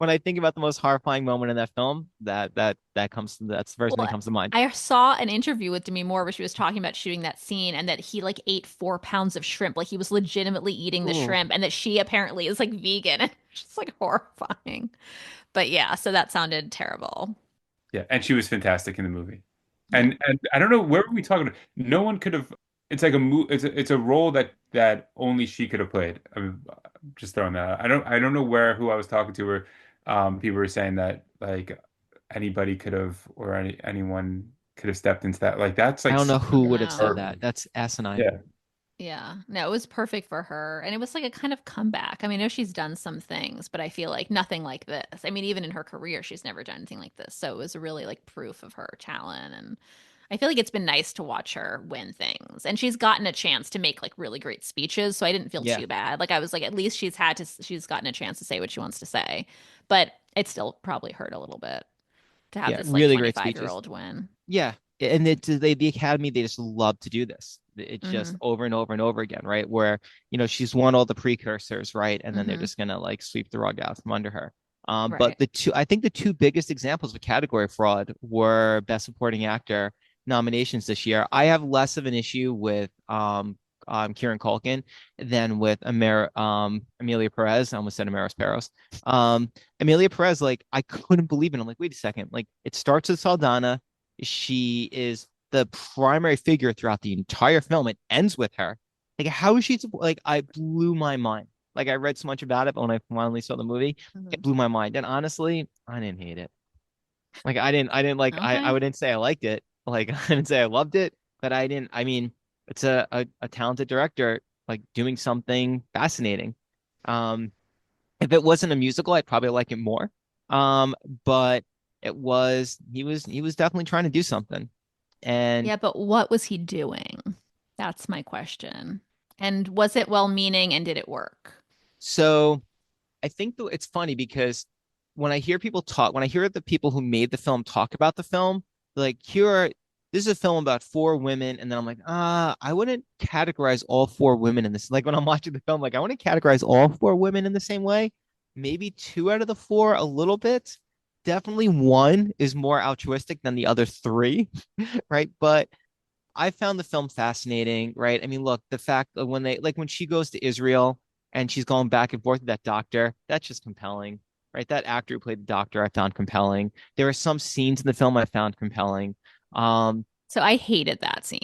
I think about the most horrifying moment in that film, that's the first thing that Well, comes to mind. I saw an interview with Demi Moore where she was talking about shooting that scene and that he like ate 4 pounds of shrimp. Like he was legitimately eating the Ooh. shrimp and that she apparently is like vegan. It's just like horrifying. But yeah, so that sounded terrible. Yeah, and she was fantastic in the movie. Yeah. And I don't know where were we talking about? No one could have. It's like it's a role that only she could have played. I'm just throwing that out. I don't know who I was talking to, where people were saying that like anybody could have, or anyone could have stepped into that. Like that's I like don't so know who would have said No. that. That's asinine. yeah. Yeah. No, it was perfect for her. And it was like a kind of comeback. I mean, I know she's done some things, but I feel like nothing like this. I mean, even in her career, she's never done anything like this. So it was really like proof of her talent. And I feel like it's been nice to watch her win things. And she's gotten a chance to make like really great speeches. So I didn't feel Yeah. too bad. Like I was like, at least she's gotten a chance to say what she wants to say. But it still probably hurt a little bit to have Yeah. this like Really great 25-year speeches. old win. Yeah, and the Academy, they just love to do this. It's just Hmm. over and over and over again, right? Where she's won all the precursors, right? And then they're Hmm. just gonna like sweep the rug out from under her. But Right. I think the two biggest examples of category fraud were Best Supporting Actor nominations this year. I have less of an issue with Kieran Culkin than with Emilia Perez. I almost said Amaris Peros. Emilia Perez, like I couldn't believe it. I'm like, wait a second, like it starts with Saldana. She is the primary figure throughout the entire film. It ends with her. Like, how is she like? I blew my mind. Like, I read so much about it, but when I finally saw the movie, it Hmm. blew my mind. And honestly, I didn't hate it. Like, I didn't like. I Okay. wouldn't say I liked it. Like, I didn't say I loved it, but I didn't. I mean, it's a talented director, like doing something fascinating. Um, if it wasn't a musical, I'd probably like it more. Um, but he was definitely trying to do something. And Yeah, but what was he doing? That's my question. And was it well-meaning and did it work? so I think it's funny because when I hear the people who made the film talk about the film, like this is a film about four women, and then I'm like, I wouldn't categorize all four women in this. Like when I'm watching the film, like I wouldn't categorize all four women in the same way. Maybe two out of the four a little bit. Definitely one is more altruistic than the other three, right? But I found the film fascinating, right? I mean, look, the fact that when she goes to Israel and she's going back and forth with that doctor, that's just compelling, right? That actor who played the doctor, I found compelling. There are some scenes in the film I found compelling. Um, So I hated that scene.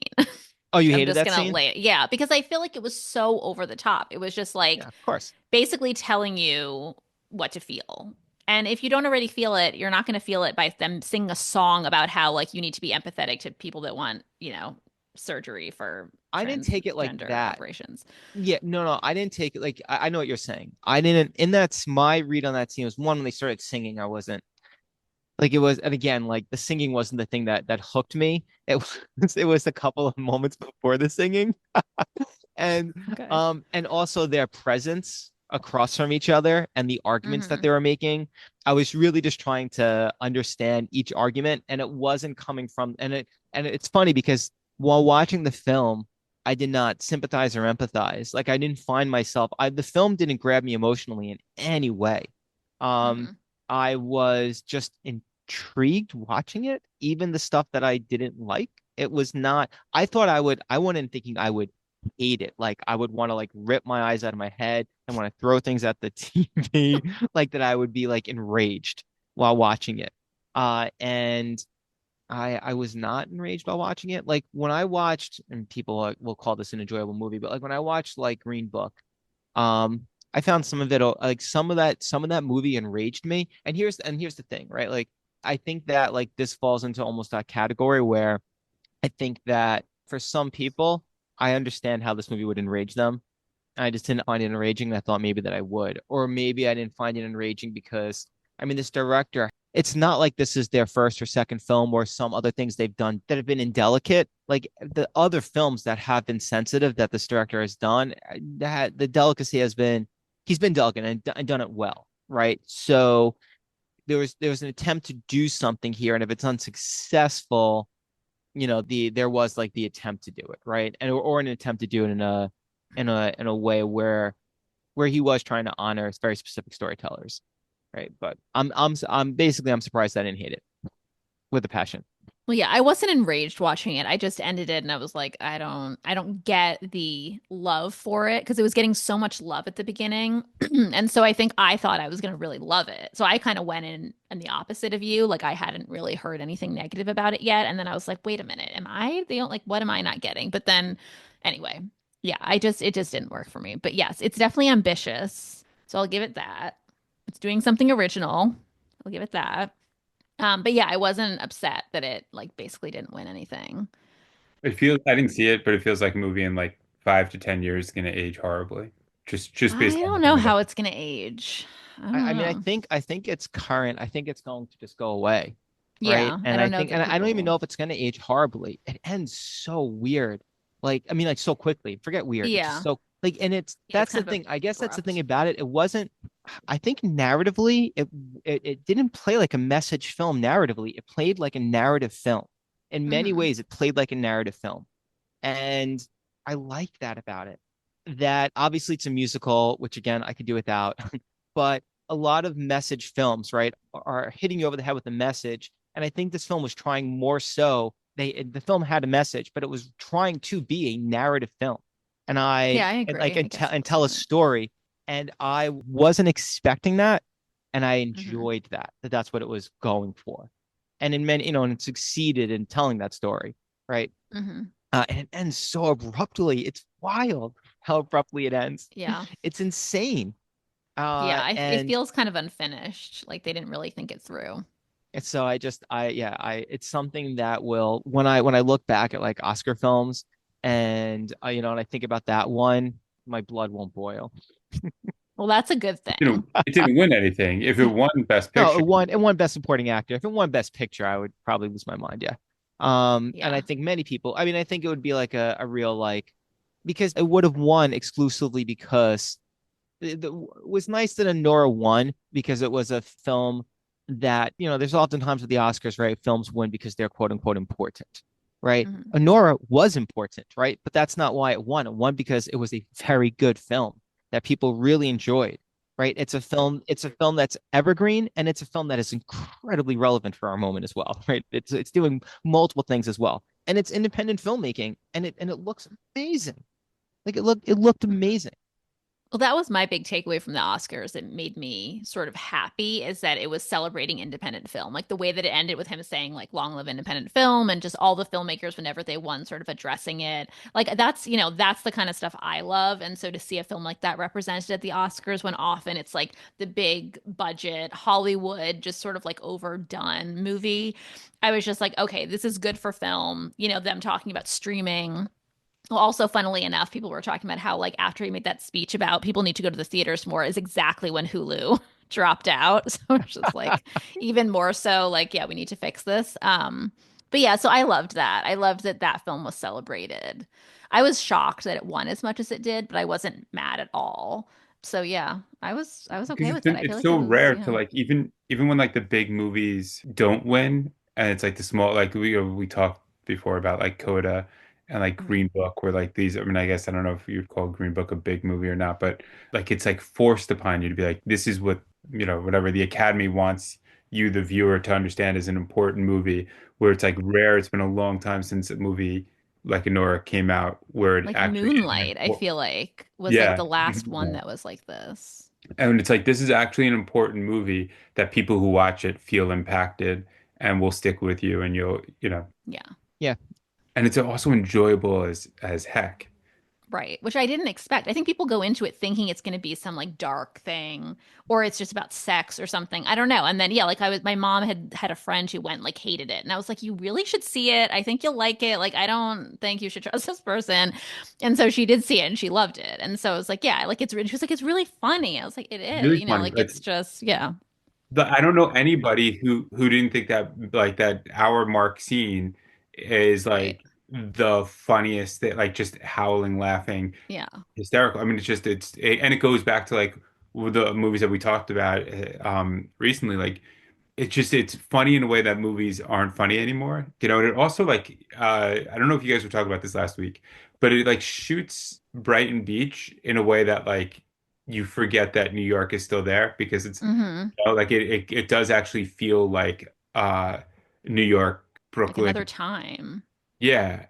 oh, you I'm hated just that gonna scene? lay it. Yeah, because I feel like it was so over the top. It was just Yeah, like of course. basically telling you what to feel. And if you don't already feel it, you're not going to feel it by them singing a song about how like you need to be empathetic to people that want, surgery for I didn't take it like transgender that. operations. Yeah, no, no, I didn't take it like I know what you're saying. I didn't. In that's my read on that scene was one when they started singing. I wasn't like it was, and again, like the singing wasn't the thing that hooked me. It was a couple of moments before the singing, and Okay. and also their presence across from each other and the arguments that Hmm. they were making. I was really just trying to understand each argument, and it wasn't coming from and it's funny because while watching the film, I did not sympathize or empathize. Like I didn't find myself. The film didn't grab me emotionally in any way. Um, Hmm. I was just intrigued watching it, even the stuff that I didn't like. It was not. I went in thinking I would hate it. Like I would want to like rip my eyes out of my head and want to throw things at the TV, like that I would be like enraged while watching it. And I was not enraged while watching it. Like when I watched, and people will call this an enjoyable movie, but like when I watched like Green Book, I found some of it like some of that movie enraged me. And here's the thing, right? Like I think that like this falls into almost that category where I think that for some people, I understand how this movie would enrage them. I just didn't find it enraging. I thought maybe that I would, or maybe I didn't find it enraging because I mean, this director, it's not like this is their first or second film or some other things they've done that have been indelicate. Like the other films that have been sensitive that this director has done, that the delicacy has been, he's been delicate and done it well, right? So there was an attempt to do something here, and if it's unsuccessful, there was like the attempt to do it, right? And or an attempt to do it in a way where he was trying to honor very specific storytellers, right? But I'm surprised I didn't hate it with a passion. Well, yeah, I wasn't enraged watching it. I just ended it and I was like, I don't get the love for it because it was getting so much love at the beginning. And so I think I thought I was going to really love it. So I kind of went in the opposite of you. Like I hadn't really heard anything negative about it yet. And then I was like, wait a minute, am I the like what am I not getting? But then anyway, yeah, it just didn't work for me. But yes, it's definitely ambitious. So I'll give it that. It's doing something original. I'll give it that. But yeah, I wasn't upset that it like basically didn't win anything. I didn't see it, but it feels like a movie in like 5 to 10 years is going to age horribly. Just I based on don't looking know it up. how it's gonna age. I don't I mean, know. I think it's current. I think it's going to just go away, right? Yeah, I And I don't know think, that and I don't even people. know if it's going to age horribly. It ends so weird, like I mean, like so quickly. Forget weird. It's just Yeah, so like, and it's yeah, it's that's the kind of thing. I guess that's the thing abrupt. about it. It wasn't. I think narratively, it didn't play like a message film narratively. It played like a narrative film. In many Hmm. ways, it played like a narrative film, and I like that about it. That obviously it's a musical, which again I could do without, but a lot of message films, right, are hitting you over the head with a message. And I think this film was trying more so. The film had a message, but it was trying to be a narrative film, Yeah, I and agree. like I guess and that's the tell a point. story. And I wasn't expecting that, and I Hmm. enjoyed that. That's what it was going for, and in many, and it succeeded in telling that story, right? Hmm. And it ends so abruptly. It's wild how abruptly it ends. Yeah. It's insane. Yeah, it And feels kind of unfinished. Like they didn't really think it through. so yeah, it's something that will, when I look back at like Oscar films, and and I think about that one, my blood won't boil. Well, that's a good thing. It didn't win anything. If it won Best No, Picture, it won Best Supporting Actor. If it won Best Picture, I would probably lose my mind. Yeah. And I Yeah. think many people. I mean, I think it would be like a real like, because it would have won exclusively because it was nice that Anora won because it was a film that, there's oftentimes with the Oscars, right? Films win because they're quote unquote important, right? Hmm. Anora was important, right? But that's not why it won. It won because it was a very good film that people really enjoyed, right? It's a film that's evergreen, and it's a film that is incredibly relevant for our moment as well, right? It's doing multiple things as well. And it's independent filmmaking, and it looks amazing. Like it looked amazing. Well, that was my big takeaway from the Oscars. It made me sort of happy is that it was celebrating independent film. Like the way that it ended with him saying like long live independent film and just all the filmmakers whenever they won sort of addressing it. Like that's the kind of stuff I love. And so to see a film like that represented at the Oscars when often it's like the big budget Hollywood just sort of like overdone movie, I was just like, okay, this is good for film. Them talking about streaming. Well, also, funnily enough, people were talking about how, like, after he made that speech about people need to go to the theaters more, is exactly when Hulu dropped out. So it's just like even more so, like, yeah, we need to fix this. But yeah, so I loved that. I loved that that film was celebrated. I was shocked that it won as much as it did, but I wasn't mad at all. So yeah, I was because okay with it. I feel it's like it so was, rare to like, even when like the big movies don't win, and it's like the small, like we talked before about like Coda and like Mhm. Green Book, where like these, I mean, I guess I don't know if you'd call Green Book a big movie or not, but like it's like forced upon you to be like, this is what, whatever the Academy wants you, the viewer, to understand is an important movie. Where it's like rare, it's been a long time since a movie like Anora came out where it Like actually is an Moonlight, I important, feel like was like yeah. the last one that was like this. And it's like this is actually an important movie that people who watch it feel impacted and will stick with you, and you'll. Yeah. Yeah. And it's also enjoyable as heck. Right, which I didn't expect. I think people go into it thinking it's going to be some like dark thing or it's just about sex or something. I don't know. And then yeah, like my mom had a friend who went like hated it. And I was like, "You really should see it. I think you'll like it. Like I don't think you should trust this person." And so she did see it and she loved it. And so I was like, "Yeah, like she was like it's really funny." I was like, "It is." Really funny. Like it's just yeah. I don't know anybody who didn't think that like that hour mark scene is Right. like the funniest thing, like just howling, laughing, Yeah. hysterical. I mean, and it goes back to like with the movies that we talked about recently. Like it's funny in a way that movies aren't funny anymore. And it also like I don't know if you guys were talking about this last week, but it like shoots Brighton Beach in a way that like you forget that New York is still there because it's Hmm. like it does actually feel like New York, Like another Brooklyn. time. Yeah.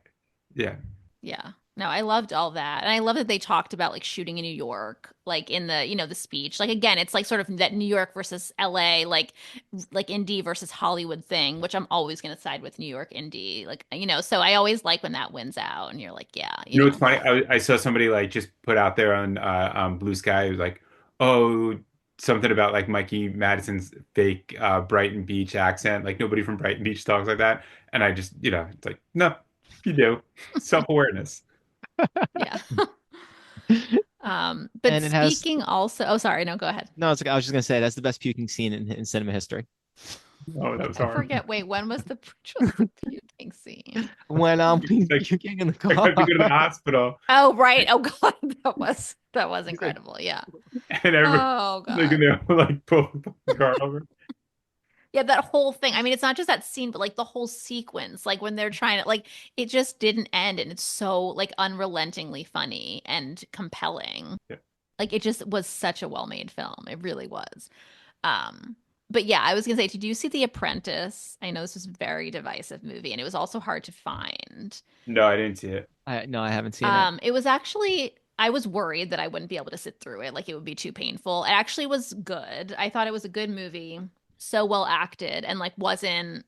Yeah. Yeah. No, I loved all that. And I love that they talked about like shooting in New York, like in the speech. Like again, it's like sort of that New York versus LA, like indie versus Hollywood thing, which I'm always going to side with New York indie. Like, so I always like when that wins out and you're like, yeah, What's funny? I saw somebody like just put out there on Blue Sky, it was like, oh, something about like Mikey Madison's fake Brighton Beach accent. Like nobody from Brighton Beach talks like that. And I just, it's like, no, you do. Self-awareness. Yeah. But And it has speaking also, oh, sorry, no, go ahead. no. It's like I was just gonna say that's the best puking scene in cinema history. Oh, that was I hard. forget. Wait, when was the just the puking scene? When he's Like puking in the I car. have to go to the hospital, Oh, right. Oh God, that was He's like, incredible. Yeah. and everybody Oh like God. they like pull the car over. Yeah, that whole thing. I mean, it's not just that scene, but like the whole sequence, like when they're trying to like it just didn't end and it's so like unrelentingly funny and compelling. Yeah. Like it just was such a well-made film. It really was. Um, but yeah, I was gonna say, did you see The Apprentice? I know this was a very divisive movie and it was also hard to find. No, I didn't see it. no, I haven't seen it. It was actually I was worried that I wouldn't be able to sit through it, like it would be too painful. It actually was good. I thought it was a good movie, so well acted and like wasn't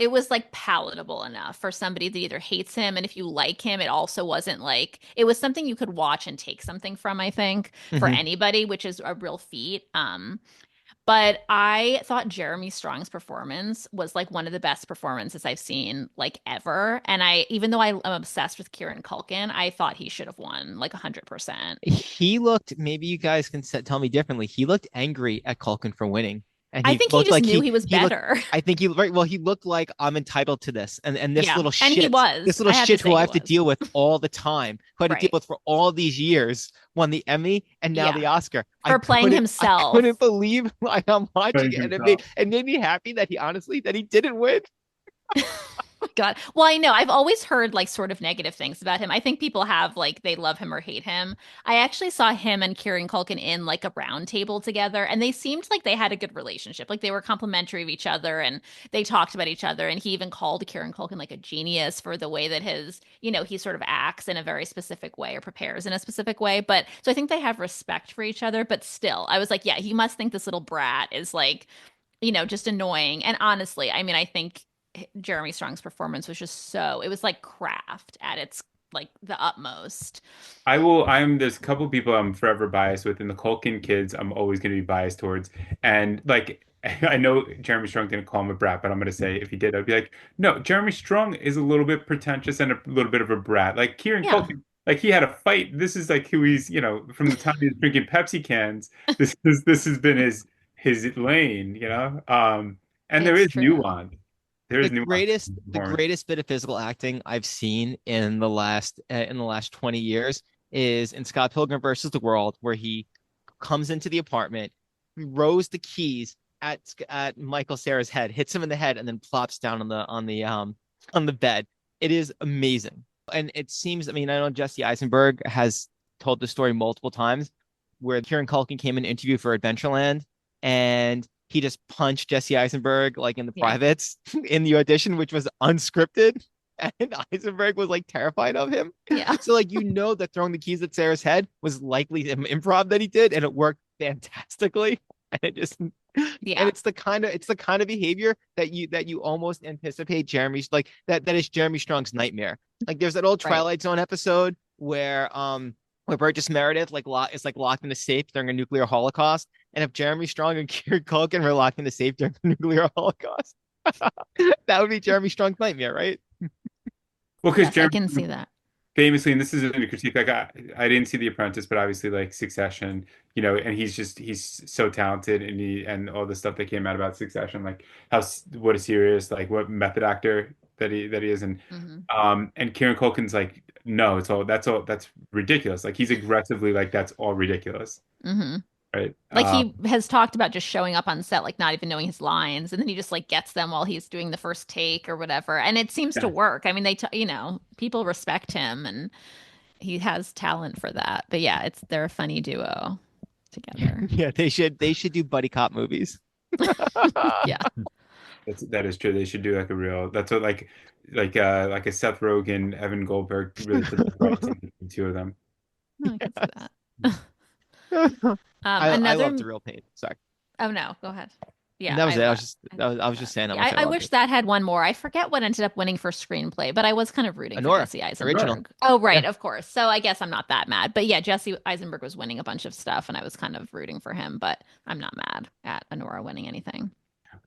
it was like palatable enough for somebody that either hates him and if you like him, it also wasn't like it was something you could watch and take something from, I think, for Hmm. anybody, which is a real feat. But I thought Jeremy Strong's performance was like one of the best performances I've seen like ever. And even though I'm obsessed with Kieran Culkin, I thought he should have won like 100%. He looked. Maybe you guys can tell me differently. He looked angry at Culkin for winning, and I he think he looked just like knew he was he looked. better. I think he right. Well, he looked like I'm entitled to this, and Yeah. And he this was. little I have to shit say who I he have to was. deal with all the time, who I had to deal Right. with for all these years, won the Emmy and now Yeah. the Oscar. For playing I himself. couldn't believe like I'm watching Playing it, and himself. it made me happy that he honestly that he didn't win. God. Well, I know. I've always heard like sort of negative things about him. I think people have like they love him or hate him. I actually saw him and Kieran Culkin in like a round table together, and they seemed like they had a good relationship. Like they were complimentary of each other and they talked about each other. And he even called Kieran Culkin like a genius for the way that he sort of acts in a very specific way or prepares in a specific way. But so I think they have respect for each other, but still, I was like, yeah, he must think this little brat is like just annoying. And honestly, I mean, I think Jeremy Strong's performance was just it was like craft at its like the utmost. There's a couple people I'm forever biased with, and the Culkin kids I'm always going to be biased towards. And like, I know Jeremy Strong didn't call him a brat, but I'm going to say if he did, I'd be like, no, Jeremy Strong is a little bit pretentious and a little bit of a brat. Like Kieran Yeah, Culkin, like he had a fight. This is like who he's, from the time he was drinking Pepsi cans. This has been his lane, and there it's is true. nuance. There is nuance in his The performance. greatest bit of physical acting I've seen in the last 20 years is in Scott Pilgrim versus the World, where he comes into the apartment, throws the keys at Michael Cera's head, hits him in the head, and then plops down on the bed. It is amazing. And it seems, I mean, I know Jesse Eisenberg has told the story multiple times where Kieran Culkin came in an interview for Adventureland and he just punched Jesse Eisenberg like in the Yeah. privates in the audition, which was unscripted. And Eisenberg was like terrified of him. Yeah. So like that throwing the keys at Sarah's head was likely an improv that he did, and it worked fantastically. And it just and Yeah. it's the kind of behavior that you almost anticipate Jeremy's like that is Jeremy Strong's nightmare. Like there's that old Right. Twilight Zone episode where Burgess Meredith is like locked in a safe during a nuclear holocaust. And if Jeremy Strong and Kieran Culkin were locked in the safe during the nuclear holocaust, that would be Jeremy Strong's nightmare, right? Well, because Yes, I Jeremy can see that. famously, and this isn't a critique, like I didn't see The Apprentice, but obviously like Succession, and he's so talented and all the stuff that came out about Succession, like what a serious like what method actor that he is, Hmm. and Kieran Culkin's like no, that's ridiculous. Like he's aggressively like that's all ridiculous, Hmm. right? Like he has talked about just showing up on set, like not even knowing his lines, and then he just like gets them while he's doing the first take or whatever. And it seems to Yeah. work. I mean, people respect him and he has talent for that. But yeah, they're a funny duo together. Yeah, they should do buddy cop movies. Yeah. That is true. They should do like a real. That's what like a Seth Rogen, Evan Goldberg really put the right team, the two of them. No, I can see that. I Another. love the real pain. Sorry. Oh no, go ahead. And Yeah, that was it. I love I was just that. saying how Yeah, much I I loved wish it. that had one more. I forget what ended up winning for screenplay, but I was kind of rooting for Anora, Jesse original. Eisenberg. Oh, Yeah. right, of course. So I guess I'm not that mad. But yeah, Jesse Eisenberg was winning a bunch of stuff, and I was kind of rooting for him, but I'm not mad at Anora winning anything.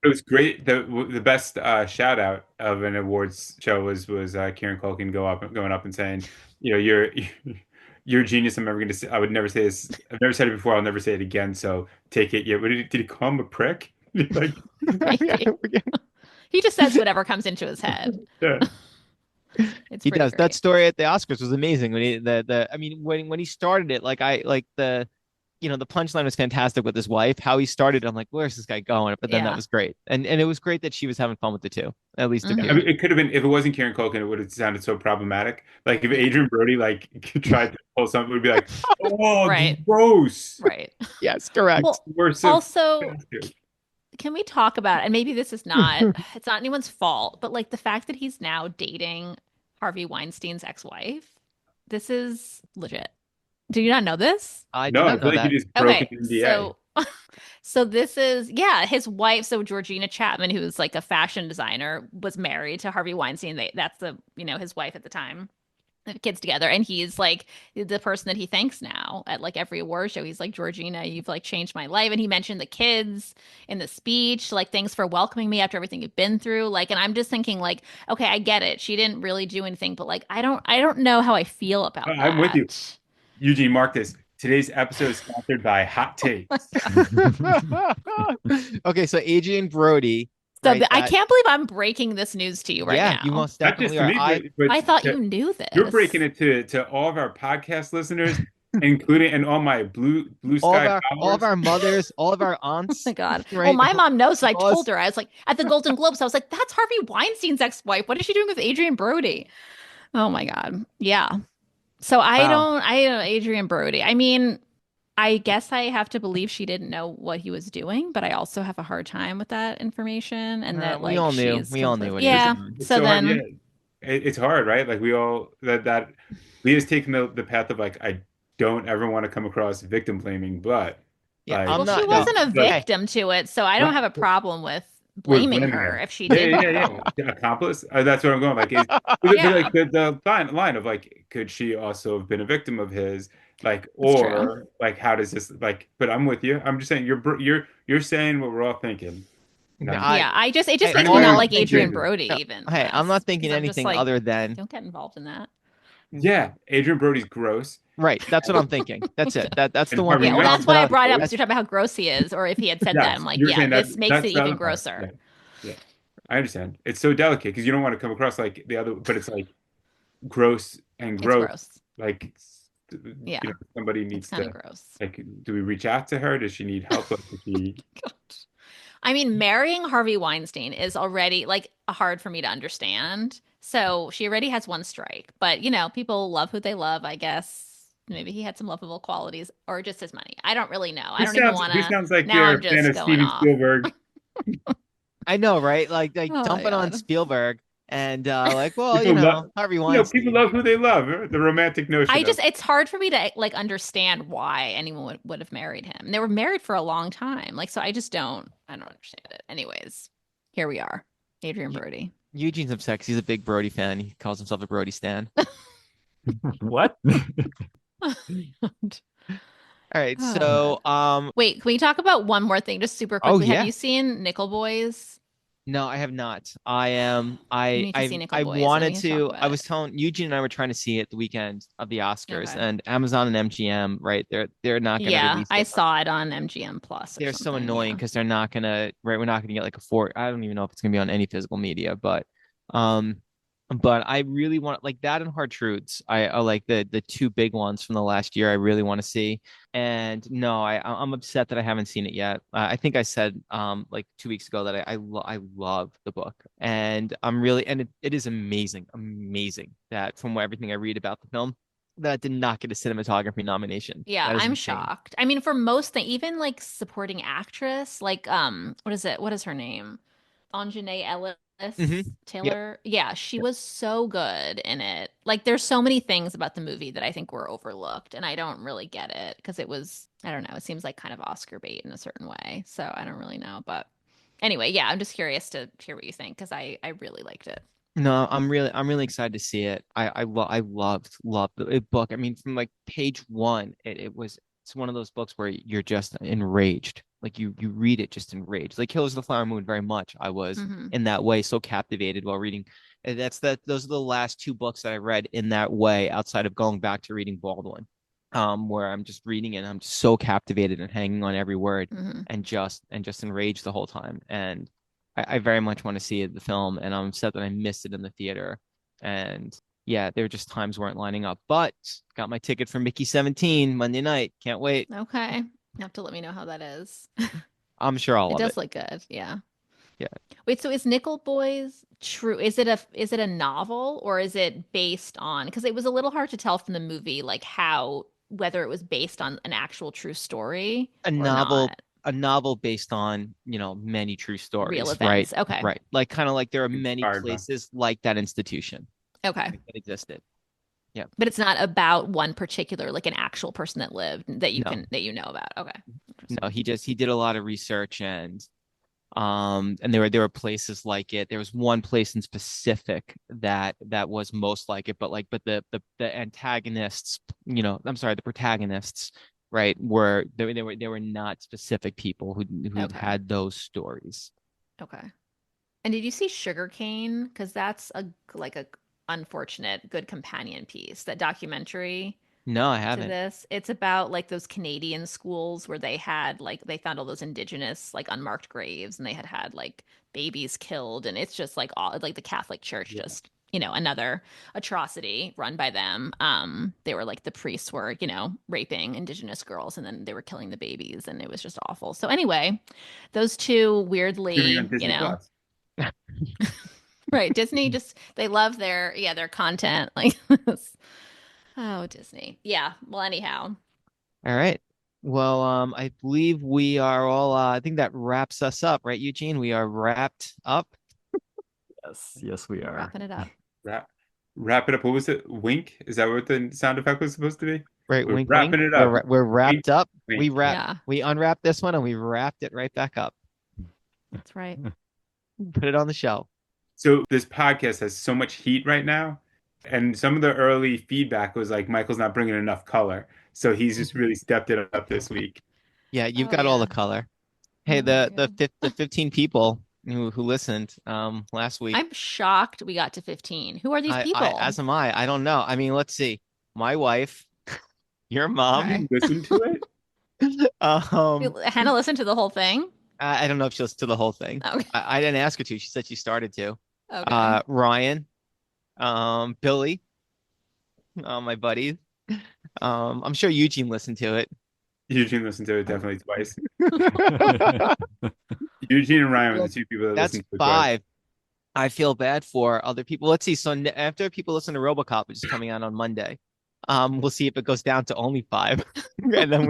It was great. The best shout out of an awards show was Kieran Culkin going up and saying, you know, you're a genius. I'm never going to say. I would never say this. I've never said it before. I'll never say it again. So take it. Yeah. What did he call him a prick? Like, Maybe. He just says whatever comes into his head. yeah. It's He pretty does. That great. story at the Oscars was amazing when he the I mean when he started it, like I like the the punchline was fantastic with his wife. How he started, I'm like, where's this guy going? But then that Yeah. was great, and it was great that she was having fun with it too. At least I Hmm. appeared. mean, it could have been if it wasn't Kieran Culkin, it would have sounded so problematic. Like if Yeah. Adrian Brody like tried to pull something, it would be like, oh, Right. gross. Right. Yes, correct. Well, Worse of also, can we talk about, and maybe this is not, it's not anyone's fault, but like the fact that he's now dating Harvey Weinstein's ex-wife, this is legit. Do you not know this? I did No, I not feel know like he that. just broke an Okay, NDA. so this is yeah, his wife, so Georgina Chapman, who's like a fashion designer, was married to Harvey Weinstein. That's the, his wife at the time. They have kids together, and he's like the person that he thanks now at like every award show. He's like, Georgina, you've like changed my life. And he mentioned the kids in the speech, like, thanks for welcoming me after everything you've been through. Like, and I'm just thinking, like, okay, I get it. She didn't really do anything, but like I don't know how I feel about I'm with you. that. Eugene, mark this. Today's episode is sponsored by Hot Takes. Okay, so Adrian Brody, So right? I That can't believe I'm breaking this news to you right yeah, you now. most Not just definitely to are. me, I I thought you to, knew you're breaking this. it to all of our podcast listeners, including and all my blue sky all of followers. our mothers, all of our Oh my aunts, God. Well, right? my mom knows. So I Laws. told her, I was like, at the Golden Globes, I was like, that's Harvey Weinstein's ex-wife. What is she doing with Adrian Brody? Oh my God. Yeah. So Wow. I don't, Adrian Brody. I mean, I guess I have to believe she didn't know what he was doing, but I also have a hard time with that information and that We like all knew. she's We all knew complicit. what he was Yeah. doing. It's So so hard. Yeah, then, it's hard, right? Like we all that Leah's taken the path of like I don't ever want to come across victim blaming, but Yeah, like I'm well, she not. No. wasn't a but Hey, victim to it, so I don't what have a problem with we're blaming blaming her her. if she Yeah, didn't yeah, yeah, know. yeah. Accomplice. That's what I'm going. Like, but Yeah, like the line of like, could she also have been a victim of his? Like, that's true. or like, how does this like? But I'm with you. I'm just saying you're saying what we're all thinking. Now, I. Yeah, it just Hey, makes turning me all it not I'm on like thinking. Adrian Xander. Brody No, even hey, I'm not less thinking because I'm just anything like, other than don't get involved in that. Yeah, Adrian Brody's gross, right. That's what I'm thinking. That's it. That's the and one Harvey Yeah, thing well, that that's I'm. why I Weinstein. brought it up because That's you're talking about how gross he is, or if he had said that, I'm Yes, like, you're yeah, saying this makes it that's the even other part. grosser. Yeah, yeah, I understand. It's so delicate because you don't want to come across like the other, but it's like gross and It's gross. gross. Like, Yeah, somebody it's needs kind of to gross. like, do we reach out to her? Does she need help? Like, does she? I mean, marrying Harvey Weinstein is already like hard for me to understand. So she already has one strike, but people love who they love, I guess. Maybe he had some lovable qualities or just his money. I don't really know. I don't even want This to. sounds like Now you're I'm a fan just of going Steven off. Spielberg. I know, right? Like Oh my dumping on God. Spielberg and like, well, People love, Harvey people Weinstein. love who they love. The romantic notion of It's hard for me to like understand why anyone would have married him. And they were married for a long time. Like, so I don't understand it. Anyways, here we are. Adrian Eu- Brody. Eugene's upset 'cause he's a big Brody fan. He calls himself a Brody stan. What? All right, Oh God. so Wait, can we talk about one more thing just super oh quickly? Have yeah. you seen Nickel Boys? No, I have not. I am. You need to see Nickel I Boys and we wanted need to talk to. I about was it. telling Eugene and I were trying to see it the weekend of the Oscars, Okay. and Amazon and MGM, right? They're not going to Yeah, release I it. saw it on MGM Plus or They're so something. annoying Yeah. because they're not gonna. Right, we're not gonna get like a four. I don't even know if it's gonna be on any physical media, um, but I really want like that and Hard Truths. I like the two big ones from the last year. I really want to see. And no, I'm upset that I haven't seen it yet. I think I said like 2 weeks ago that I love the book, and I'm really and it is amazing that from everything I read about the film that did not get a cinematography nomination. Yeah, That is I'm insane. shocked. I mean, for most things, even like supporting actress, like what is it? What is her name? Anjanae Ellis Yep. Taylor. Yeah, she was so good in it. Like there's so many things about the movie that I think were overlooked and I don't really get it because it was, I don't know, it seems like kind of Oscar bait in a certain way. So I don't really know, but anyway, yeah, I'm just curious to hear what you think because I really liked it. No, I'm really excited to see it. I loved the book. I mean, from like page one, it's one of those books where you're just enraged like you read it just enraged. Like Killers of the Flower Moon, very much. I was Mm-hmm. in that way so captivated while reading. And those are the last two books that I read in that way, outside of going back to reading Baldwin, where I'm just reading it and I'm just so captivated and hanging on every word Mm-hmm. and just enraged the whole time. And I very much want to see the film, and I'm upset that I missed it in the theater. And yeah, there were just times weren't lining up. But got my ticket for Mickey 17 Monday night. Can't wait. Okay. You have to let me know how that is. I'm sure I'll It love does it. look good. Yeah. Yeah. Wait, so is Nickel Boys true? Is it a novel, or is it based on, because it was a little hard to tell from the movie, like how, whether it was based on an actual true story A or novel, not. a novel based on, many true Real stories, right? events. Okay. Right. Like kind of like there are many Inspired by. places like that institution Okay. that existed. Yeah. But it's not about one particular, like an actual person that lived that No. that you know about. Okay. No, he did a lot of research, and there were places like it. There was one place in specific that was most like it, but the antagonists, I'm sorry, the protagonists, right, were they were not specific people who Okay. had those stories. Okay. And did you see Sugarcane? Because that's a unfortunate good companion piece. That documentary No, I to haven't. this. It's about like those Canadian schools where they had like they found all those indigenous like unmarked graves, and they had like babies killed, and it's just like all like the Catholic Church Yeah. just another atrocity run by them. They were like the priests were raping indigenous girls, and then they were killing the babies, and it was just awful. So anyway, those two Streaming on weirdly, Disney Plus. right, Disney just they love their content like this. Oh, Disney. Yeah. Well, anyhow. All right. Well, I believe we are all. I think that wraps us up, right, Eugene? We are wrapped up. Yes, we We're are. wrapping it up. Wrap it up. What was it? Wink? Is that what the sound effect was supposed to be? Right, We're wink, wrapping wink. it up. We're wrapped Wink, up. wink. Yeah, We unwrapped this one and we wrapped it right back up. that's right. Put it on the shelf. So this podcast has so much heat right now, and some of the early feedback was like Michael's not bringing enough color, so he's just really stepped it up this week. Yeah, you've Oh, got all yeah. the color. Hey, Oh, there the you go. 15 people who listened last week. I'm shocked we got to 15. Who are these people? As am I. I don't know. I mean, let's see. My wife, your mom. Okay. Listen to it. Hannah listened to the whole thing. I don't know if she listened to the whole thing. Okay. I didn't ask her to. She said she started to. Okay. Ryan, Billy, my buddy. I'm sure Eugene listened to it. Eugene listened to it definitely twice. Eugene and Ryan were the two people that That's listened to it twice. 5. I feel bad for other people. Let's see. So after people listen to RoboCop, which is coming out on Monday, we'll see if it goes down to only 5, and then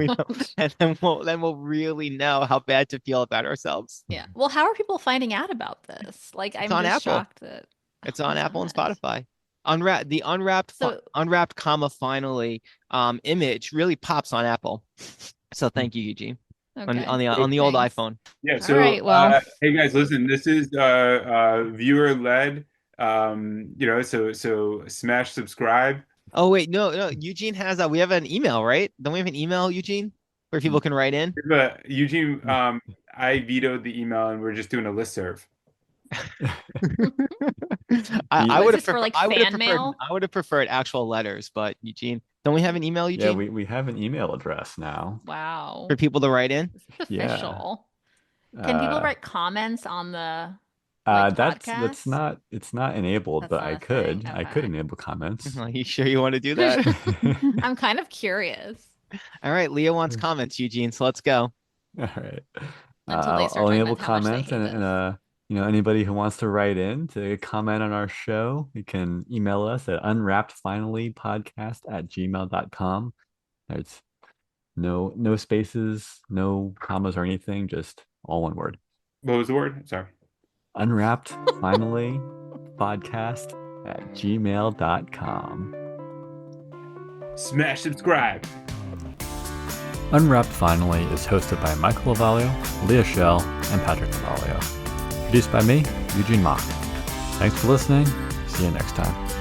we'll really know how bad to feel about ourselves. Yeah. Well, how are people finding out about this? Like, I'm on just Apple. shocked that It's on Oh, Apple and God. Spotify. Unwrapped, So- unwrapped, finally image really pops on Apple. So thank you, Eugene, Okay. on the old Thanks. iPhone. Yeah. All So, right, well. hey guys, listen. This is viewer led. So smash subscribe. Oh wait, no, Eugene has we have an email, right? Don't we have an email, Eugene, where people can write in? But Eugene, I vetoed the email, and we're just doing a listserv. I Is would this for, like, I would have fan preferred mail? I would have preferred actual letters, but Eugene, don't we have an email, Yeah, Eugene, we have an email address now. Wow. for people to write in? This is Yeah. official. Can people Uh, write comments on the like that's podcast? it's not enabled, That's but not I a could thing? I could Okay. enable comments. Are you sure you want to do that? I'm kind of curious. All right, Leah wants comments, Eugene, so let's go. All right. Until they I'll start talking enable about how much they comments, hate and this. anybody who wants to write in to comment on our show, you can email us at unwrappedfinallypodcast@gmail.com. There's no spaces, no commas or anything, just all one word. What was the word? Sorry. unwrappedfinallypodcast@gmail.com. Smash subscribe. Unwrapped Finally is hosted by Michael Lavalio, Leah Shell, and Patrick Lavalio. Produced by me, Eugene Mock. Thanks for listening. See you next time.